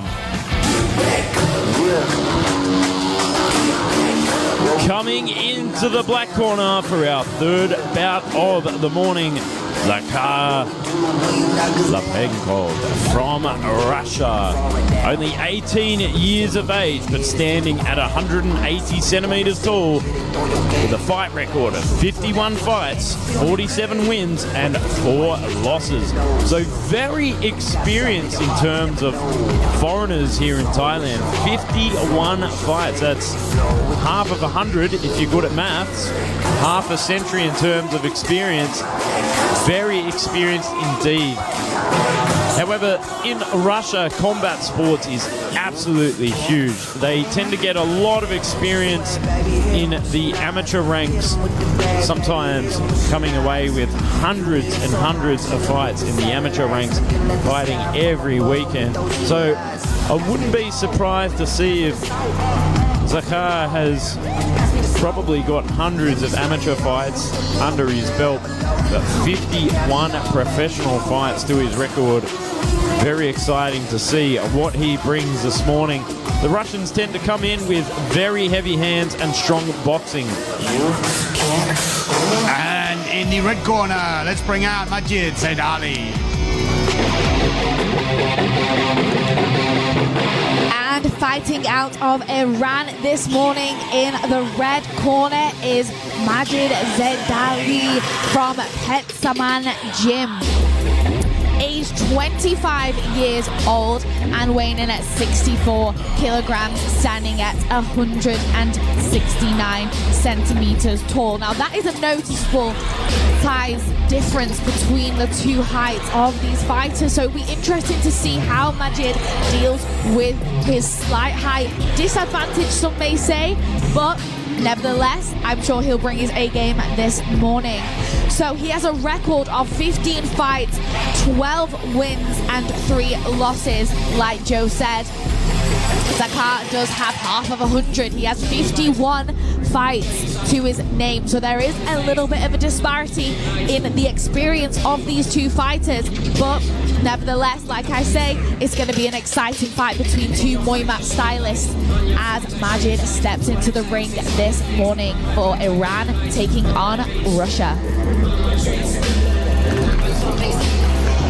Coming into the black corner for our third bout of the morning, Zakhar Lapenkov from Russia. Only 18 years of age, but standing at 180 centimeters tall with a fight record of 51 fights, 47 wins and 4 losses. So very experienced in terms of foreigners here in Thailand. 51 fights, that's half of 100 if you're good at maths, half a century in terms of experience. Very experienced indeed. However, in Russia, combat sports is absolutely huge. They tend to get a lot of experience in the amateur ranks, sometimes coming away with hundreds and hundreds of fights in the amateur ranks, fighting every weekend. So I wouldn't be surprised to see if Zakhar has probably got hundreds of amateur fights under his belt, but 51 professional fights to his record. Very exciting to see what he brings this morning. The Russians tend to come in with very heavy hands and strong boxing. And in the red corner, let's bring out Majid Saidali. And fighting out of Iran this morning in the red corner is Majid Zedali from Pet Saman Gym. Aged 25 years old and weighing in at 64 kilograms, standing at 169 centimeters tall. Now that is a noticeable size difference between the two heights of these fighters, so it'll be interesting to see how Majid deals with his slight height disadvantage, some may say, but nevertheless, I'm sure he'll bring his A game this morning. So he has a record of 15 fights, 12 wins and 3 losses, like Joe said. Zakhar does have half of 100. He has 51 fights to his name. So there is a little bit of a disparity in the experience of these two fighters. But nevertheless, like I say, it's going to be an exciting fight between two Muay Mat stylists as Majid steps into the ring this morning for Iran taking on Russia.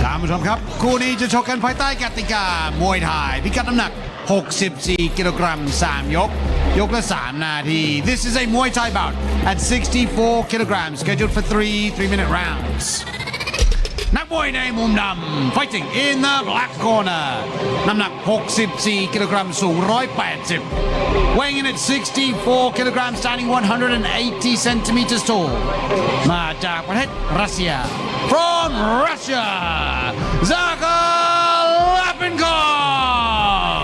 ท่านผู้ชมครับคู่นี้จะชกกันภายใต้กติกามวยไทยพิกัดน้ำหนัก64กิโลกรัม3ยกยกละ3นาที This is a Muay Thai bout at 64 kilograms scheduled for 3-minute rounds นักมวยในมุมดำ fighting in the black corner น้ำหนัก64กิโลกรัมสูง180 weighing in at 64 kilograms standing 180 centimeters tall มาจากประเทศรัสเซีย from Russia Zakhar Lapenkov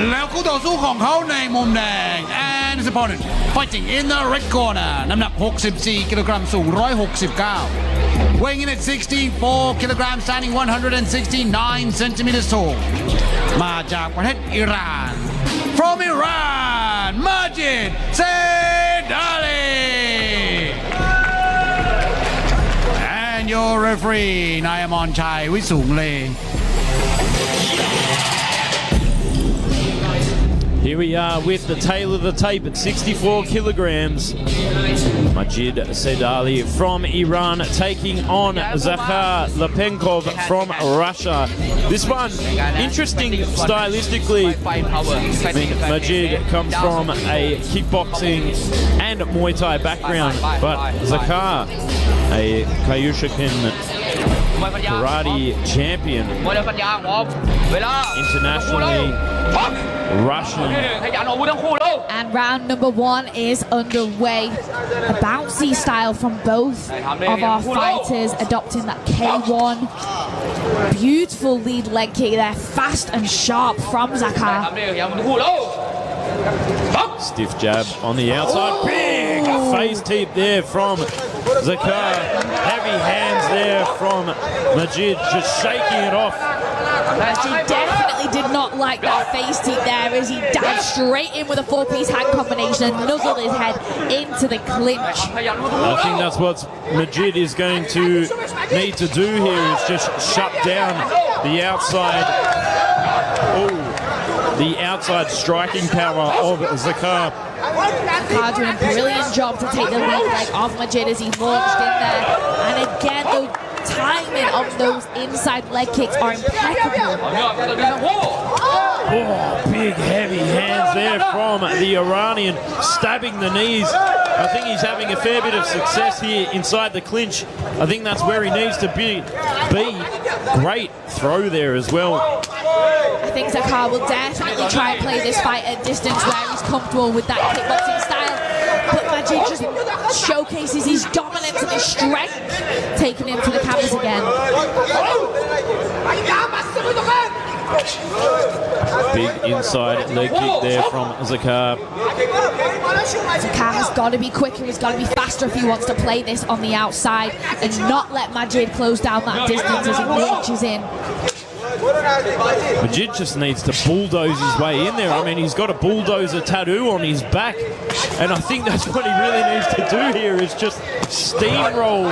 แล้วคู่ต่อสู้ของเขาในมุมแดง and his opponent fighting in the red corner น้ำหนัก64กิโลกรัมสูง169 weighing in at 64 kilograms standing 169 centimeters tall มาจากประเทศอิหร่าน from Iran Majid Saidali and your referee นายอมรชัยวิสูงเล Here we are with the tail of the tape at 64 kilograms. Majid Saidali from Iran taking on Zakhar Lapenkov from Russia. This one, interesting stylistically. I mean, Majid comes from a kickboxing and Muay Thai background, but Zakhar, a Kyushukan karate champion, internationally Russian. And round number 1 is underway. A bouncy style from both of our fighters, adopting that K1. Beautiful lead leg kick there, fast and sharp from Zakhar. Stiff jab on the outside. Big face teep there from Zakhar. Heavy hands there from Majid, just shaking it off. Majid definitely did not like that face teep there as he dived straight in with a four-piece hand combination and nuzzled his head into the clinch. I think that's what Majid is going to need to do here, is just shut down the outside. The outside striking power of Zakhar. Zakhar doing a brilliant job to take the lead leg off Majid as he launched in there. And again, the timing of those inside leg kicks are impeccable. Oh, big heavy hands there from the Iranian, stabbing the knees. I think he's having a fair bit of success here inside the clinch. I think that's where he needs to be. Great throw there as well. I think Zakhar will definitely try and play this fight at distance where he's comfortable with that kickboxing style. But Majid just showcases his dominance and his strength, taking him to the canvas again. Big inside leg kick there from Zakhar. Zakhar has got to be quicker, he's got to be faster if he wants to play this on the outside and not let Majid close down that distance as he launches in. Majid just needs to bulldoze his way in there. I mean, he's got a bulldozer tattoo on his back, and I think that's what he really needs to do here, is just steamroll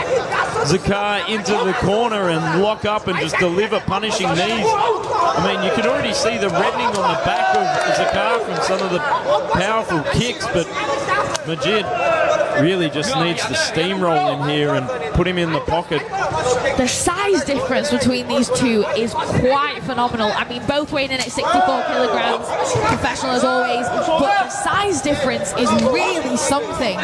Zakhar into the corner and lock up and just deliver punishing knees. I mean, you can already see the reddening on the back of Zakhar from some of the powerful kicks, but Majid really just needs to steamroll in here and put him in the pocket. The size difference between these two is quite phenomenal. I mean, both weighing in at 64 kilograms, professional as always, but the size difference is really something.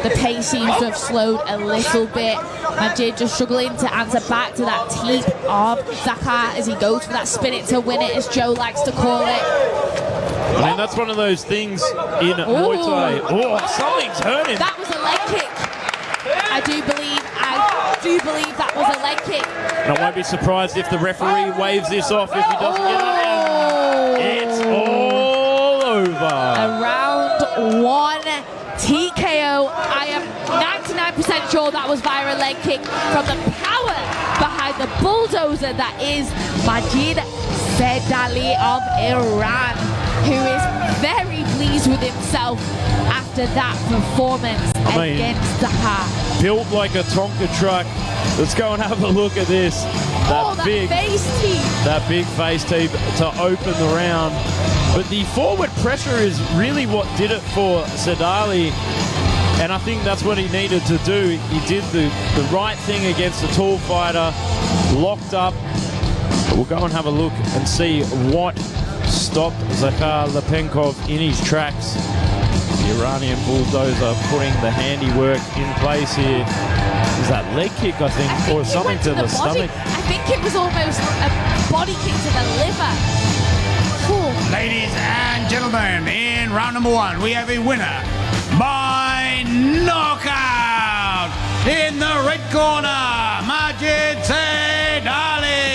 The pace seems to have slowed a little bit. Majid just struggling to answer back to that teep of Zakhar as he goes for that spin it to win it, as Joe likes to call it. I mean, that's one of those things in Muay Thai. Oh, something's hurting. That was a leg kick. I do believe that was a leg kick. And I won't be surprised if the referee waves this off if he doesn't get it. It's all over. Round one, TKO. I am 99% sure that was via a leg kick from the power behind the bulldozer that is Majid Sedali of Iran, who is very pleased with himself after that performance against Zakhar. Built like a Tonka truck. Let's go and have a look at this. That face teep. That big face teep to open the round. But the forward pressure is really what did it for Sedali. And I think that's what he needed to do. He did the right thing against a tall fighter, locked up. We'll go and have a look and see what stopped Zakhar Lepenkov in his tracks. The Iranian bulldozer putting the handiwork in place here. Is that leg kick, I think, or something to the stomach? I think it was almost a body kick to the liver. Ooh. Ladies and gentlemen, in round number one, we have a winner by knockout. In the red corner, Majid Sedali.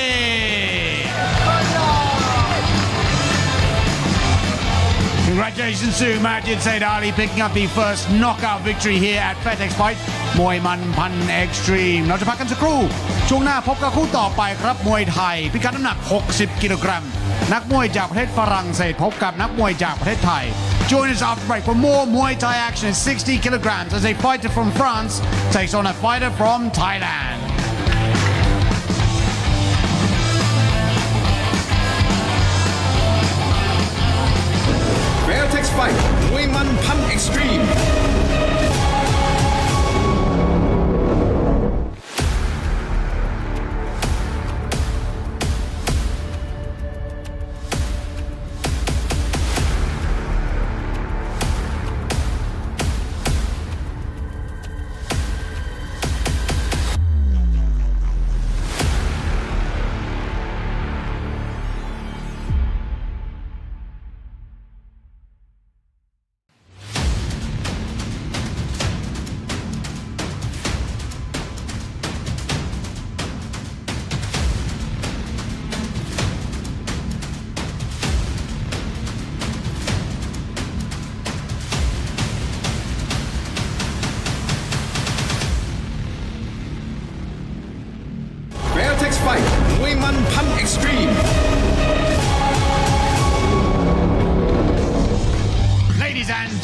Congratulations to Majid Sedali picking up the first knockout victory here at Fairtex Fight มวยมันพัน Extreme เราจะพักกันสักครู่ช่วงหน้าพบกับคู่ต่อไปครับมวยไทยพิกัดน้ำหนัก60กิโลกรัมนักมวยจากประเทศฝรั่งเศสพบกับนักมวยจากประเทศไทย Join us after break for more Muay Thai action at 60 kilograms as a fighter from France takes on a fighter from Thailand. Fairtex Fight มวยมันพัน Extreme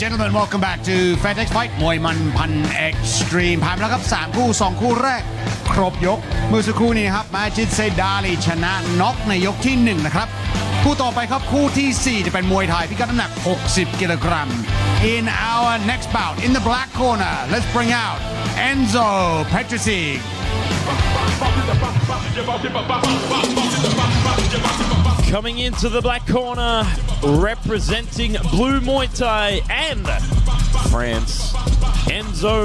gentlemen welcome back to Fairtex Fight มวยมันพันเอ็กซ์ตรีมผ่านไปแล้วครับ3คู่2คู่แรกครบยกเมื่อสักครู่นี้ครับมาจิดเซดาลีชนะน็อกในยกที่1นะครับคู่ต่อไปครับคู่ที่4จะเป็นมวยไทยพิกัดน้ำหนัก60กิโลกรัม In our next bout in the black corner let's bring out Enzo Petricic Coming into the black corner, representing Blue Muay Thai and France, Enzo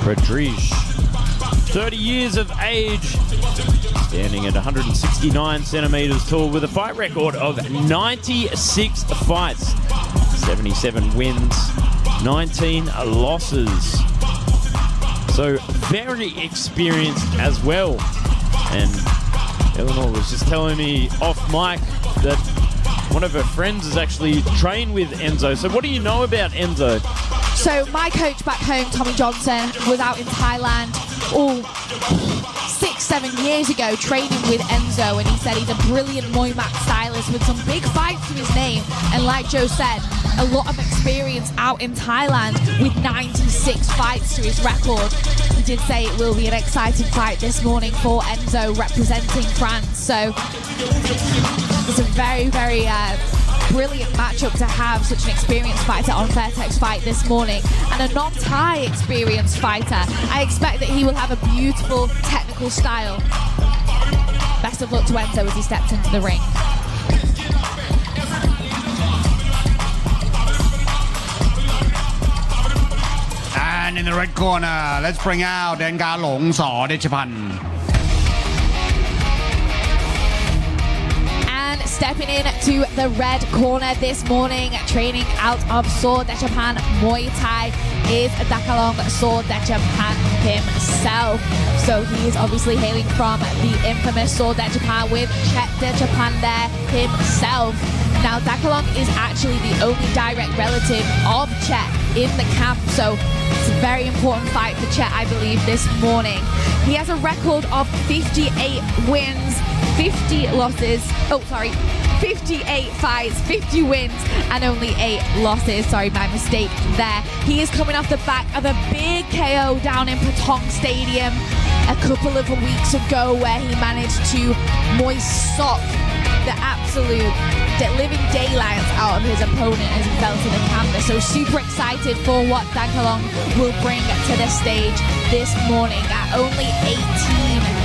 Petricic. 30 years of age, standing at 169 centimeters tall with a fight record of 96 fights, 77 wins, 19 losses. So very experienced as well. And Eleanor was just telling me off mic that one of her friends has actually trained with Enzo. So what do you know about Enzo? So my coach back home, Tommy Johnson, was out in Thailand 6-7 years ago training with Enzo, and he said he's a brilliant Muay Mat stylist with some big fights to his name, and like Joe said, a lot of experience out in Thailand with 96 fights to his record. He did say it will be an exciting fight this morning for Enzo representing France, so it's a very brilliant matchup to have such an experienced fighter on Fairtex Fight this morning, and a non-Thai experienced fighter. I expect that he will have a beautiful technical style. Best of luck to Enzo as he steps into the ring. And in the red corner let's bring out แดนกาหลงสอเดชพันธ์ Stepping in to the red corner this morning, training out of Sword Japan Muay Thai, is Dakalong Sword Japan himself. So he is obviously hailing from the infamous Sword Japan with Chet Japan there himself. Now Dakalong is actually the only direct relative of Chet in the camp, so it's a very important fight for Chet, I believe, this morning. He has a record of 58 wins, 50 losses, 58 fights, 50 wins, and only 8 losses. Sorry, my mistake there. He is coming off the back of a big KO down in Patong Stadium a couple of weeks ago, where he managed to sock the absolute living daylights out of his opponent as he fell to the canvas. So super excited for what Dakalong will bring to the stage this morning at only 18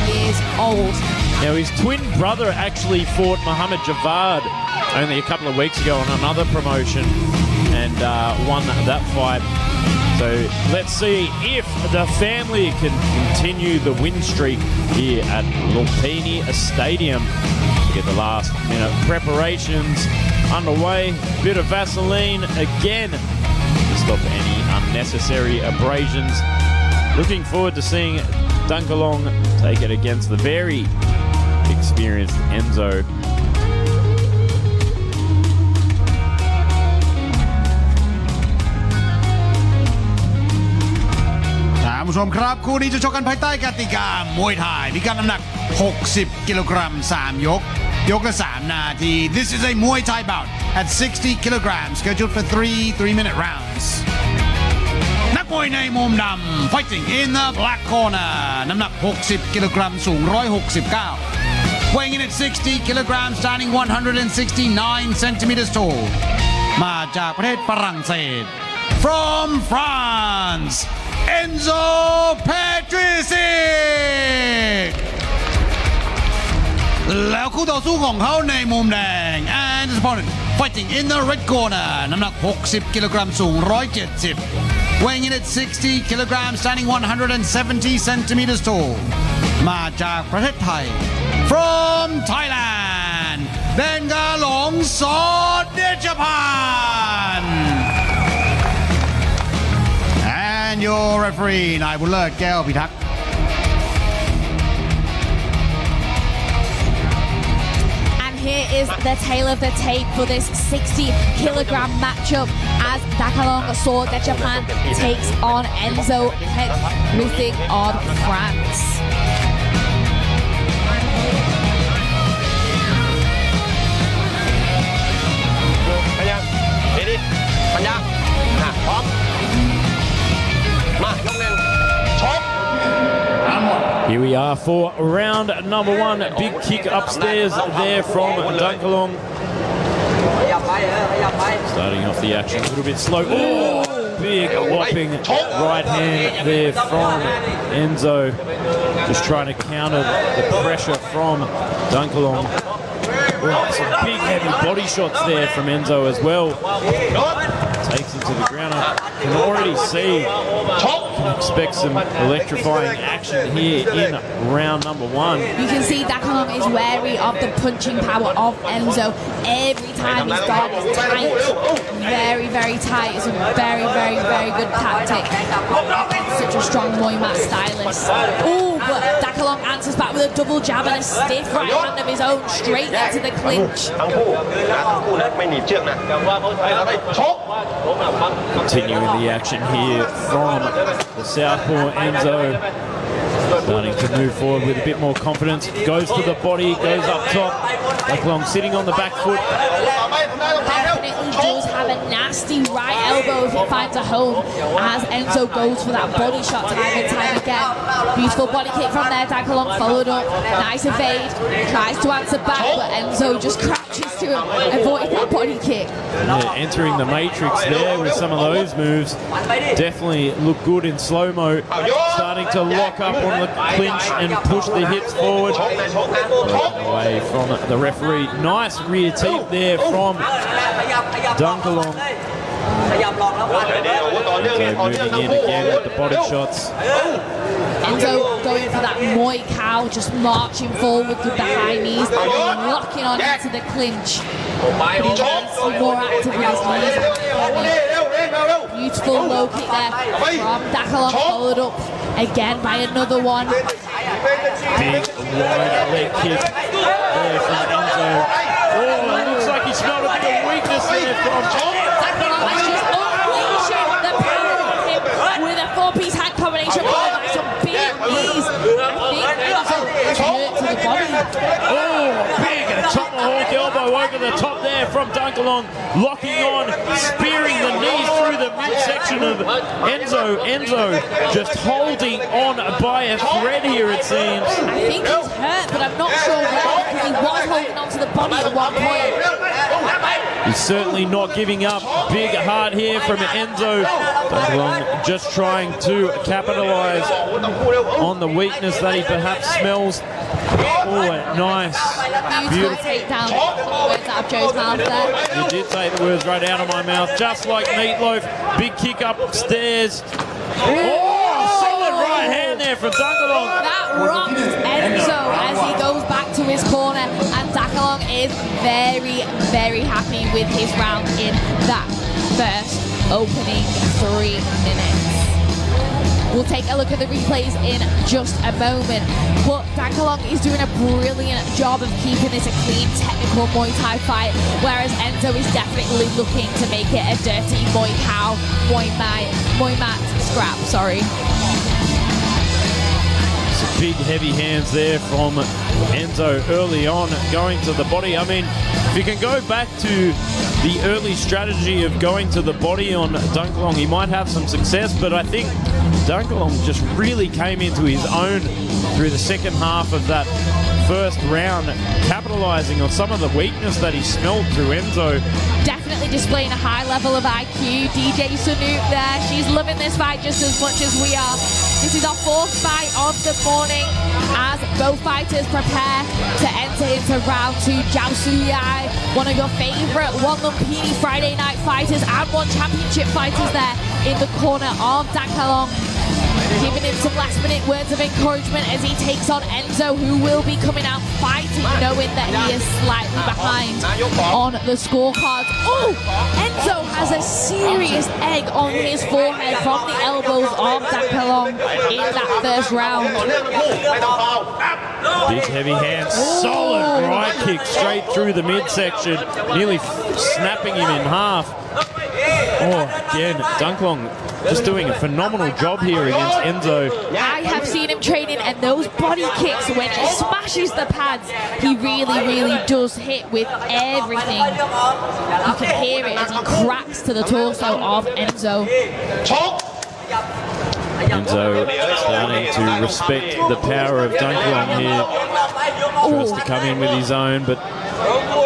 years old. Now his twin brother actually fought Mohammad only a couple of weeks ago on another promotion and won that fight. So let's see if the family can continue the win streak here at Lumpinee Stadium. To get the last minute preparations underway. Bit of Vaseline again to stop any unnecessary abrasions. Looking forward to seeing Dakalong take it against the very experienced Enzo. ท่านผู้ชมครับคู่นี้จะชกกันภายใต้กติกามวยไทยพิกัดน้ำหนัก60กิโลกรัม3ยกยกละ3นาที This is a Muay Thai bout at 60 kilograms scheduled for 3-minute rounds นักมวยในมุมดำ fighting in the black corner น้ำหนัก60กิโลกรัมสูง169 weighing in at 60 kilograms standing 169 centimeters tall มาจากประเทศฝรั่งเศส from France Enzo Petricic แล้วคู่ต่อสู้ของเขาในมุมแดง and his opponent fighting in the red corner น้ำหนัก60กิโลกรัมสูง170 weighing in at 60 kilograms standing 170 centimeters tall มาจากประเทศไทย from Thailand แดนกาหลงสอเดชพันธ์ and your referee นายบุญเลิศแก้วพิทักษ์ Here is the tail of the tape for this 60-kilogram matchup as Dakalong Sword Japan takes on Enzo Petricic of France. for round number one. Big kick upstairs there from Danong. Starting off the action a little bit slow. Oh, big whopping right hand there from Enzo. Just trying to counter the pressure from Danong. Oh, some big heavy body shots there from Enzo as well. Takes him to the ground. I can already see, can expect some electrifying action here in round number one. You can see Danong is wary of the punching power of Enzo. Every time his guard is tight, very, very tight. It's a very, very, very good tactic. Such a strong Muay mat stylist. Oh, but Danong answers back with a double jab and a stiff right hand of his own straight into the clinch. Continuing the action here from the southpaw Enzo. Starting to move forward with a bit more confidence. Goes to the body, goes up top. Danong sitting on the back foot. Definitely does have a nasty right elbow if he finds a home, as Enzo goes for that body shot time and time again. Beautiful body kick from there. Danong followed up. Nice evade. Tries to answer back, but Enzo just crouches to him, avoid that body kick. Yeah, entering the matrix there with some of those moves. Definitely look good in slow-mo. Starting to lock up on the clinch and push the hips forward. Away from the referee. Nice rear teep there from Danong. Enzo moving in again with the body shots. Enzo going for that Muay cow, just marching forward with the high knees, locking on into the clinch. But he needs to be more active with his knees. Beautiful low kick there from Danong, followed up again by another one. Big wide leg kick there from Enzo. Oh, it looks like he smelled a bit of weakness there from Danong is just unleashing the power of him with a four-piece hand combination, followed by some big knees. I think Enzo is hurt to the body. Oh, big tomahawk elbow over the top there from Danong, locking on, spearing the knees through the midsection of Enzo. Enzo just holding on by a thread here, it seems. I think he's hurt, but I'm not sure where, because he was holding onto the body at one point. He's certainly not giving up. Big heart here from Enzo. Danong just trying to capitalize on the weakness that he perhaps smells. Oh, nice. Beautiful takedown. Words out of Joe's mouth there. You did say the words right out of my mouth, just like Meatloaf. Big kick upstairs. Oh, solid right hand there from Danong. That rocks Enzo as he goes back to his corner, and Danong is very, very happy with his round in that first opening 3 minutes. We'll take a look at the replays in just a moment, but Danong is doing a brilliant job of keeping this a clean, technical Muay Thai fight, whereas Enzo is definitely looking to make it a dirty Muay cow, Muay mat scrap, sorry. Some big heavy hands there from Enzo early on, going to the body. I mean, if you can go back to the early strategy of going to the body on Danong, he might have some success, but I think Danong just really came into his own through the second half of that first round, capitalizing on some of the weakness that he smelled through Enzo. Definitely displaying a high level of IQ. DJ Sunoop there, she's loving this fight just as much as we are. This is our 4th fight of the morning as both fighters prepare to enter into round 2. Jiao Suyai, one of your favorite One Lumpinee Friday night fighters and one championship fighters there in the corner of Danong, giving him some last minute words of encouragement as he takes on Enzo, who will be coming out fighting, knowing that he is slightly behind on the scorecards. Oh, Enzo has a serious egg on his forehead from the elbows of Danong in that first round. Big heavy hands, solid right kick straight through the midsection, nearly snapping him in half. Oh, again, Danong just doing a phenomenal job here against Enzo. I have seen him training, and those body kicks, when he smashes the pads, he really, really does hit with everything. You can hear it as he cracks to the torso of Enzo. Enzo starting to respect the power of Danong here. Tries to come in with his own, but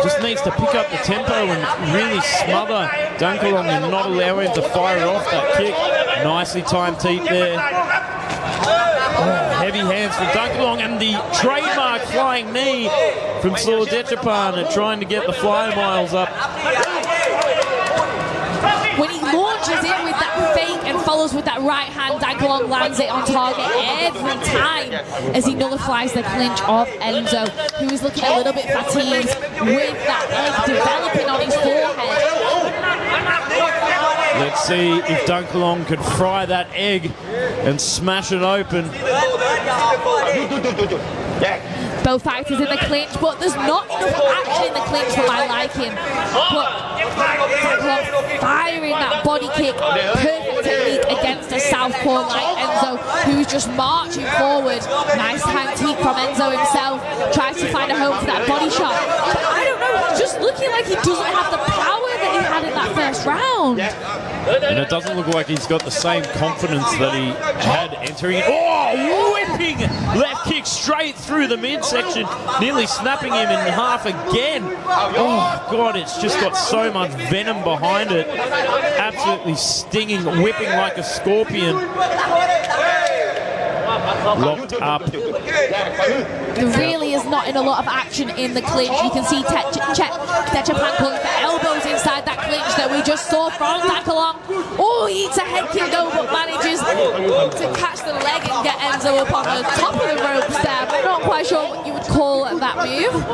just needs to pick up the tempo and really smother Danong and not allow him to fire off that kick. Nicely timed teep there. Oh, heavy hands from Danong and the trademark flying knee from Sordechapan trying to get the fly miles up. When he launches in with that fake and follows with that right hand, Danong lands it on target every time as he nullifies the clinch of Enzo, who is looking a little bit fatigued with that egg developing on his forehead. Let's see if Danong could fry that egg and smash it open. Both fighters in the clinch, but there's not enough action in the clinch for my liking. But Danong firing that body kick, perfect technique against a southpaw like Enzo, who's just marching forward. Nice hand teep from Enzo himself, tries to find a home for that body shot. But I don't know, he's just looking like he doesn't have the power that he had in that first round. And it doesn't look like he's got the same confidence that he had entering. Oh, whipping left kick straight through the midsection, nearly snapping him in half again. Oh, God, it's just got so much venom behind it. Absolutely stinging, whipping like a scorpion. Locked up. There really is not in a lot of action in the clinch. You can see Techapan pulling for elbows inside that clinch that we just saw from Danong. Oh, he eats a head kick though, but manages to catch the leg and get Enzo up on the top of the ropes there. I'm not quite sure what you would call that move.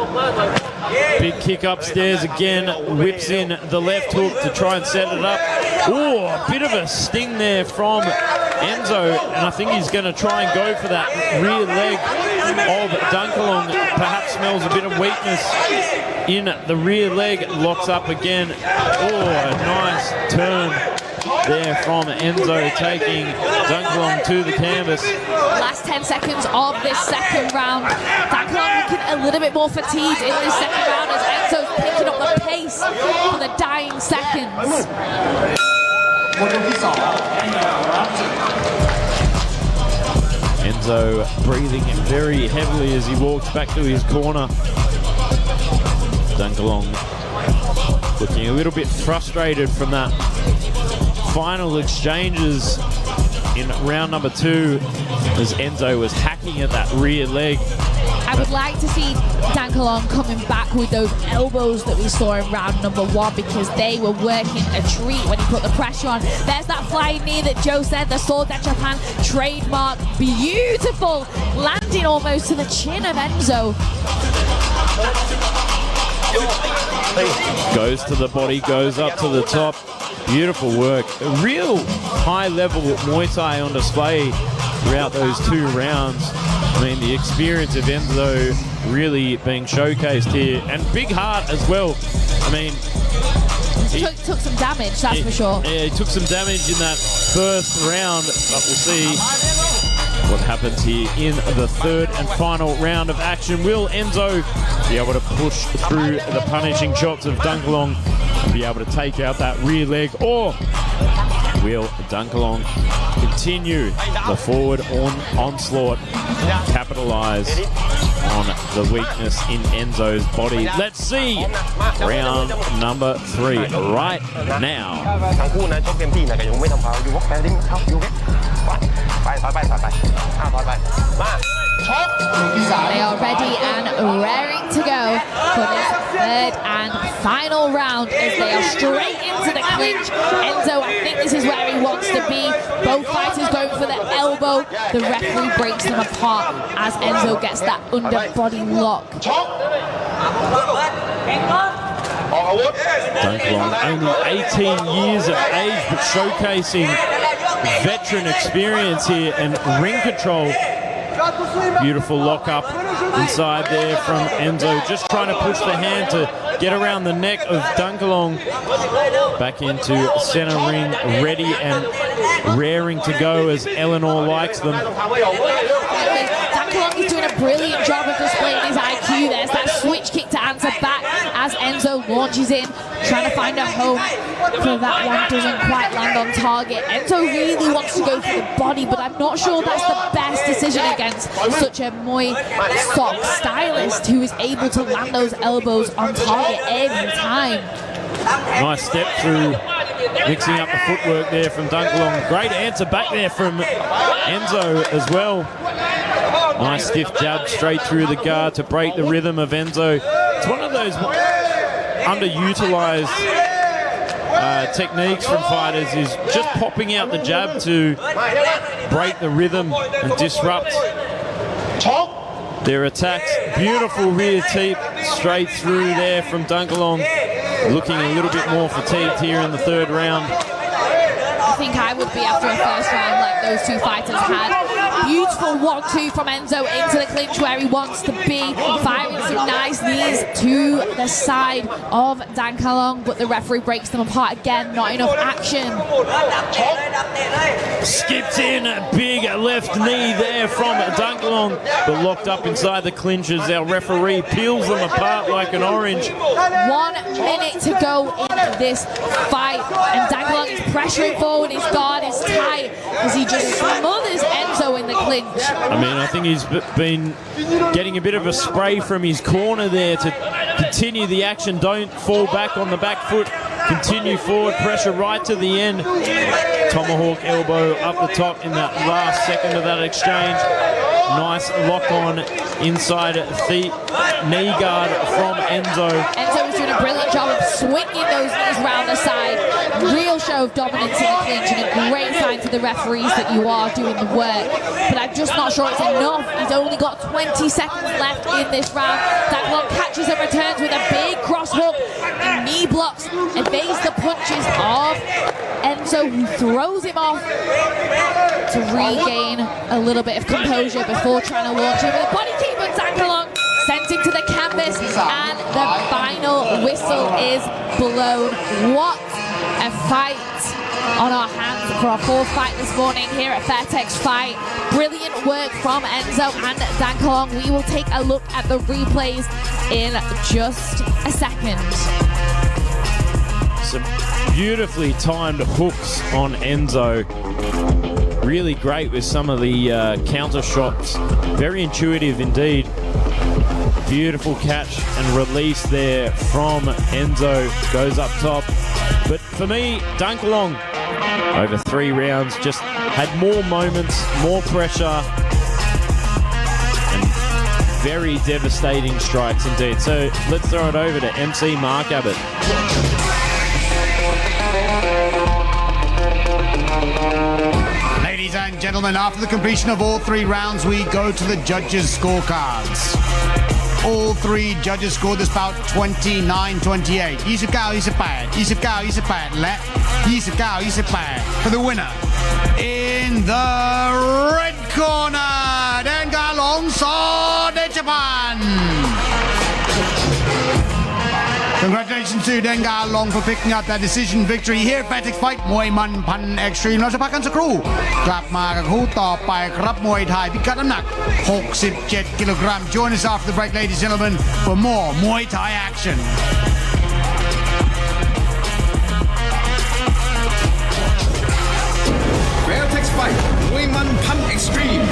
Big kick upstairs again, whips in the left hook to try and set it up. Oh, a bit of a sting there from Enzo, and I think he's going to try and go for that rear leg of Danong. Perhaps smells a bit of weakness in the rear leg, locks up again. Oh, a nice turn there from Enzo, taking Danong to the canvas. Last 10 seconds of this second round. Danong looking a little bit more fatigued in this second round as Enzo's picking up the pace for the dying seconds. Enzo breathing very heavily as he walks back to his corner. Danong looking a little bit frustrated from that final exchanges in round number 2 as Enzo was hacking at that rear leg. I would like to see Danong coming back with those elbows that we saw in round number 1 because they were working a treat when he put the pressure on. There's that flying knee that Joe said, the Sordechapan trademark. Beautiful, landing almost to the chin of Enzo. Goes to the body, goes up to the top. Beautiful work. A real high-level Muay Thai on display throughout those 2 rounds. I mean, the experience of Enzo really being showcased here. And big heart as well. I mean, he took some damage, that's for sure. Yeah, he took some damage in that first round, but we'll see what happens here in the 3rd and final round of action. Will Enzo be able to push through the punishing shots of Danong and be able to take out that rear leg, or will Danong continue the forward onslaught, capitalize on the weakness in Enzo's body? Let's see round number 3 right now. They are ready and raring to go for this 3rd and final round as they are straight into the clinch. Enzo, I think this is where he wants to be. Both fighters going for the elbow. The referee breaks them apart as Enzo gets that underbody lock. Danong, only 18 years of age, but showcasing veteran experience here and ring control. Beautiful lock up inside there from Enzo, just trying to push the hand to get around the neck of Danong. Back into center ring, ready and raring to go as Eleanor likes them. Danong is doing a brilliant job of displaying his IQ. There's that switch kick to answer back as Enzo launches punches in, trying to find a home for that one. Doesn't quite land on target. Enzo really wants to go for the body, but I'm not sure that's the best decision against such a Muay Sok stylist who is able to land those elbows on target every time. Nice step through, mixing up the footwork there from Danong. Great answer back there from Enzo as well. Nice stiff jab straight through the guard to break the rhythm of Enzo. It's one of those underutilized techniques from fighters, is just popping out the jab to break the rhythm and disrupt their attacks. Beautiful rear teep straight through there from Danong. Looking a little bit more fatigued here in the third round. I think I would be after a first round like those two fighters had. Beautiful 1-2 from Enzo into the clinch where he wants to be. Firing some nice knees to the side of Danong, but the referee breaks them apart again. Not enough action. Skipped in a big left knee there from Danong, but locked up inside the clinches. Our referee peels them apart like an orange. 1 minute to go in this fight, and Danong is pressuring forward. His guard is tight as he just smothers Enzo in the clinch. I mean, I think he's been getting a bit of a spray from his corner there to continue the action. Don't fall back on the back foot. Continue forward, pressure right to the end. Tomahawk elbow up the top in that last second of that exchange. Nice lock on inside the knee guard from Enzo. Enzo is doing a brilliant job of swinging those knees round the side. Real show of dominance in the clinch, and a great sign to the referees that you are doing the work. But I'm just not sure it's enough. He's only got 20 seconds left in this round. Danong catches and returns with a big cross hook and knee blocks, evades the punches of Enzo, who throws him off to regain a little bit of composure before trying to launch him with a body kick. But Danong sent him to the canvas, and the final whistle is blown. What a fight on our hands for our fourth fight this morning here at Fairtex Fight. Brilliant work from Enzo and Danong. We will take a look at the replays in just a second. Some beautifully timed hooks on Enzo. Really great with some of the counter shots. Very intuitive indeed. Beautiful catch and release there from Enzo. Goes up top. But for me, Danong, over 3 rounds, just had more moments, more pressure, and very devastating strikes indeed. So let's throw it over to MC Mark Abbott. Ladies and gentlemen, after the completion of all 3 rounds, we go to the judges' scorecards. All 3 judges scored this bout 29-28. 29-28, 29-28 และ 29-28 for the winner. In the red corner, แดนกาหลงสอเดชพันธ์ Congratulations to Dengar Long for picking up that decision victory here at Fairtex Fight มวยมันพันเอ็กซ์ตรีมเราจะพักกันสักครู่กลับมากับคู่ต่อไปครับมวยไทยพิกัดน้ำหนัก67 กิโลกรัม Join us after the break, ladies and gentlemen, for more Muay Thai action. Fairtex Fight มวยมันพันเอ็กซ์ตรีม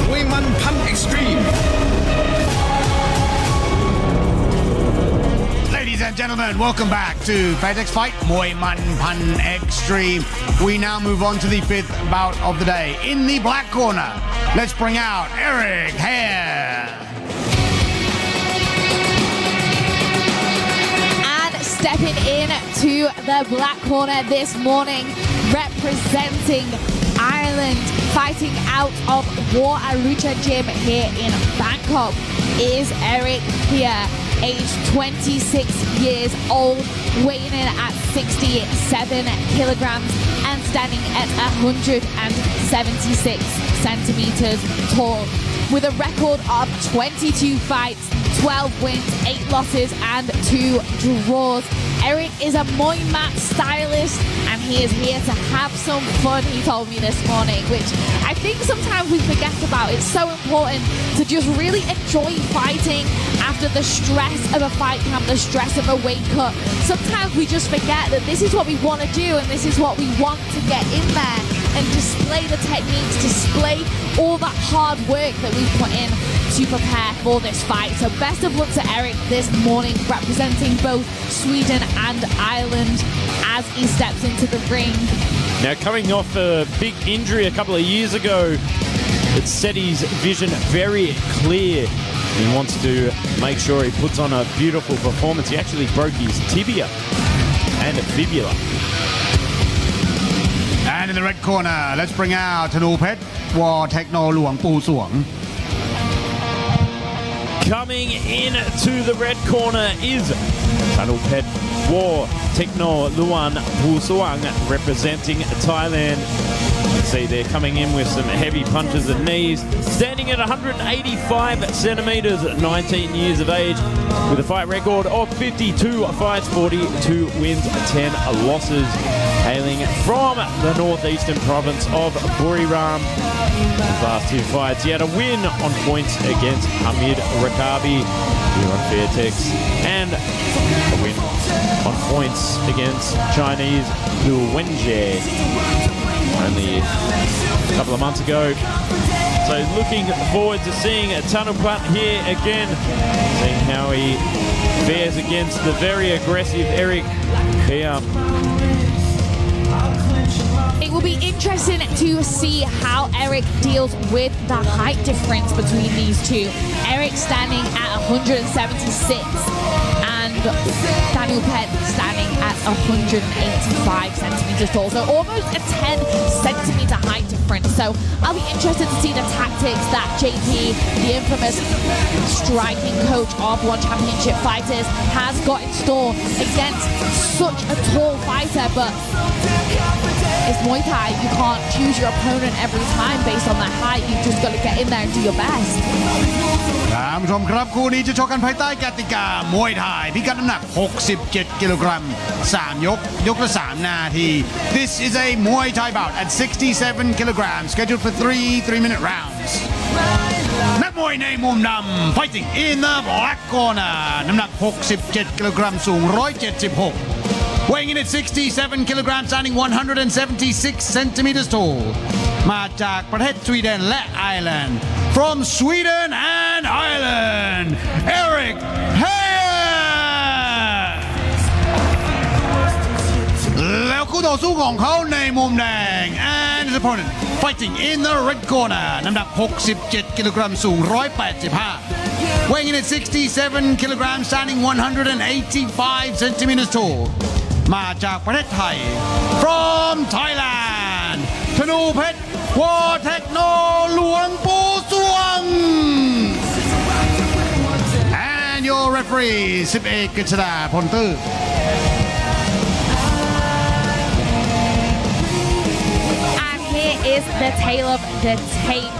มวยมันพันเอ็กซ์ตรีม Ladies and gentlemen, welcome back to Fairtex Fight Muay Man Pan Extreme. We now move on to the 5th bout of the day. In the black corner, let's bring out Eric here. And stepping in to the black corner this morning, representing Ireland, fighting out of War Arjun Gym here in Bangkok, is Eric here, aged 26 years old, weighing in at 67 kilograms and standing at 176 centimeters tall. With a record of 22 fights, 12 wins, 8 losses and 2 draws. Eric is a Muay mat stylist and he is here to have some fun, he told me this morning, which I think sometimes we forget about. It's so important to just really enjoy fighting after the stress of a fight camp, the stress of a weight cut. Sometimes we just forget that this is what we want to do and this is what we want to get in there and display the techniques, display all that hard work that we've put in to prepare for this fight. So best of luck to Eric this morning, representing both Sweden and Ireland as he steps into the ring. Now, coming off a big injury a couple of years ago, it set his vision very clear. He wants to make sure he puts on a beautiful performance. He actually broke his tibia and fibula. And in the red corner, let's bring out Danuel War Techno Luang Pu Suang. Coming in to the red corner is Danuel War Techno Luang Pu Suang, representing Thailand. You can see they're coming in with some heavy punches and knees, standing at 185 centimeters, 19 years of age, with a fight record of 52 fights, 42 wins, 10 losses, hailing from the northeastern province of Buriram. His last 2 fights, he had a win on points against Hamid Rakabi here on Fairtex, and a win on points against Chinese Liu Wenjie only a couple of months ago. So looking forward to seeing Danuel here again, seeing how he fares against the very aggressive Eric here. It will be interesting to see how Eric deals with the height difference between these two. Eric standing at 176 and Danuel standing at 185 centimeters tall. So almost a 10 centimeter height difference. So I'll be interested to see the tactics that JP, the infamous striking coach of One Championship Fighters, has got in store against such a tall fighter. But it's Muay Thai. You can't choose your opponent every time based on their height. You've just got to get in there and do your best. ท่านผู้ชมครับคู่นี้จะชกกันภายใต้กติกามวยไทยพิกัดน้ำหนัก67กิโลกรัม3 ยกละ3 นาที This is a Muay Thai bout at 67 kilograms scheduled for 3-minute rounds นักมวยในมุมดำ fighting in the black corner น้ำหนัก67กิโลกรัมสูง176 weighing in at 67 kilograms standing 176 centimeters tall มาจากประเทศสวีเดนและไอร์แลนด์ From Sweden and Ireland, Eric Yahya แล้วคู่ต่อสู้ของเขาในมุมแดง and his opponent fighting in the red corner น้ำหนัก67กิโลกรัมสูง185 weighing in at 67 kilograms standing 185 centimeters tall มาจากประเทศไทย From Thailand, Danuel War Techno Luang Pu Suang and your referee 11 กฤษฎาพลตื้อ And here is the tail of the tape.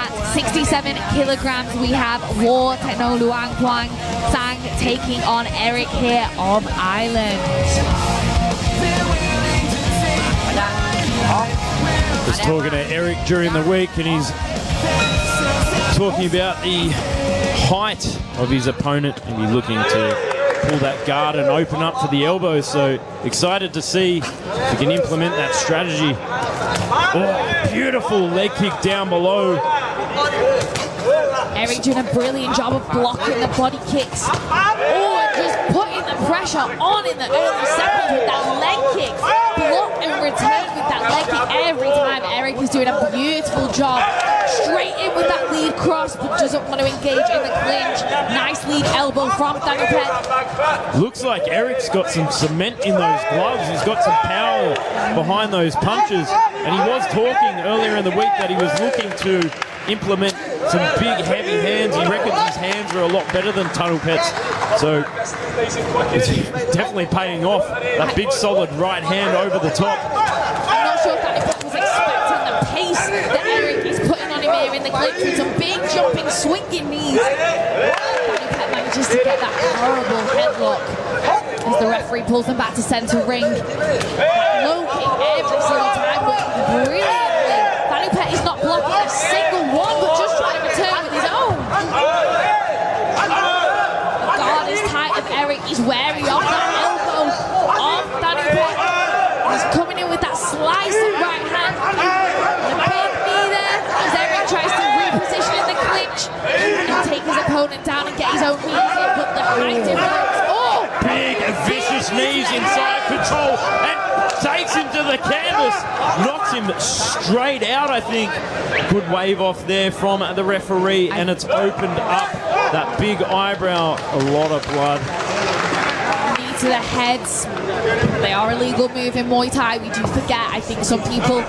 At 67 kilograms, we have War Techno Luang Pu Suang taking on Eric here of Ireland. Was talking to Eric during the week and he's talking about the height of his opponent and he's looking to pull that guard and open up for the elbows. So excited to see if he can implement that strategy. Oh, beautiful leg kick down below. Eric doing a brilliant job of blocking the body kicks. Oh, and just putting the pressure on in the early seconds with that leg kick. Block and return with that leg kick every time. Eric is doing a beautiful job. Straight in with that lead cross, but doesn't want to engage in the clinch. Nice lead elbow from Danuel. Looks like Eric's got some cement in those gloves. He's got some power behind those punches. And he was talking earlier in the week that he was looking to implement some big, heavy hands. He reckons his hands are a lot better than Danuel's. So it's definitely paying off. That big, solid right hand over the top. I'm not sure if Danuel was expecting the pace that Eric is putting on him here in the clinch with some big, jumping, swinging knees. Danuel manages to get that horrible headlock as the referee pulls him back to center ring. Low kick every single time, but brilliantly. Danuel is not blocking a single one, but just trying to return with his own. The guard is tight of Eric. He's wary of that elbow of Danuel. He's coming in with that slicing right hand. The big knee there as Eric tries to reposition in the clinch and take his opponent down and get his own knees in, but the height difference. Oh! Big, vicious knees inside control and takes him to the canvas. Knocks him straight out, I think. Good wave off there from the referee, and it's opened up that big eyebrow. A lot of blood. Knee to the heads. They are a legal move in Muay Thai. We do forget. I think some people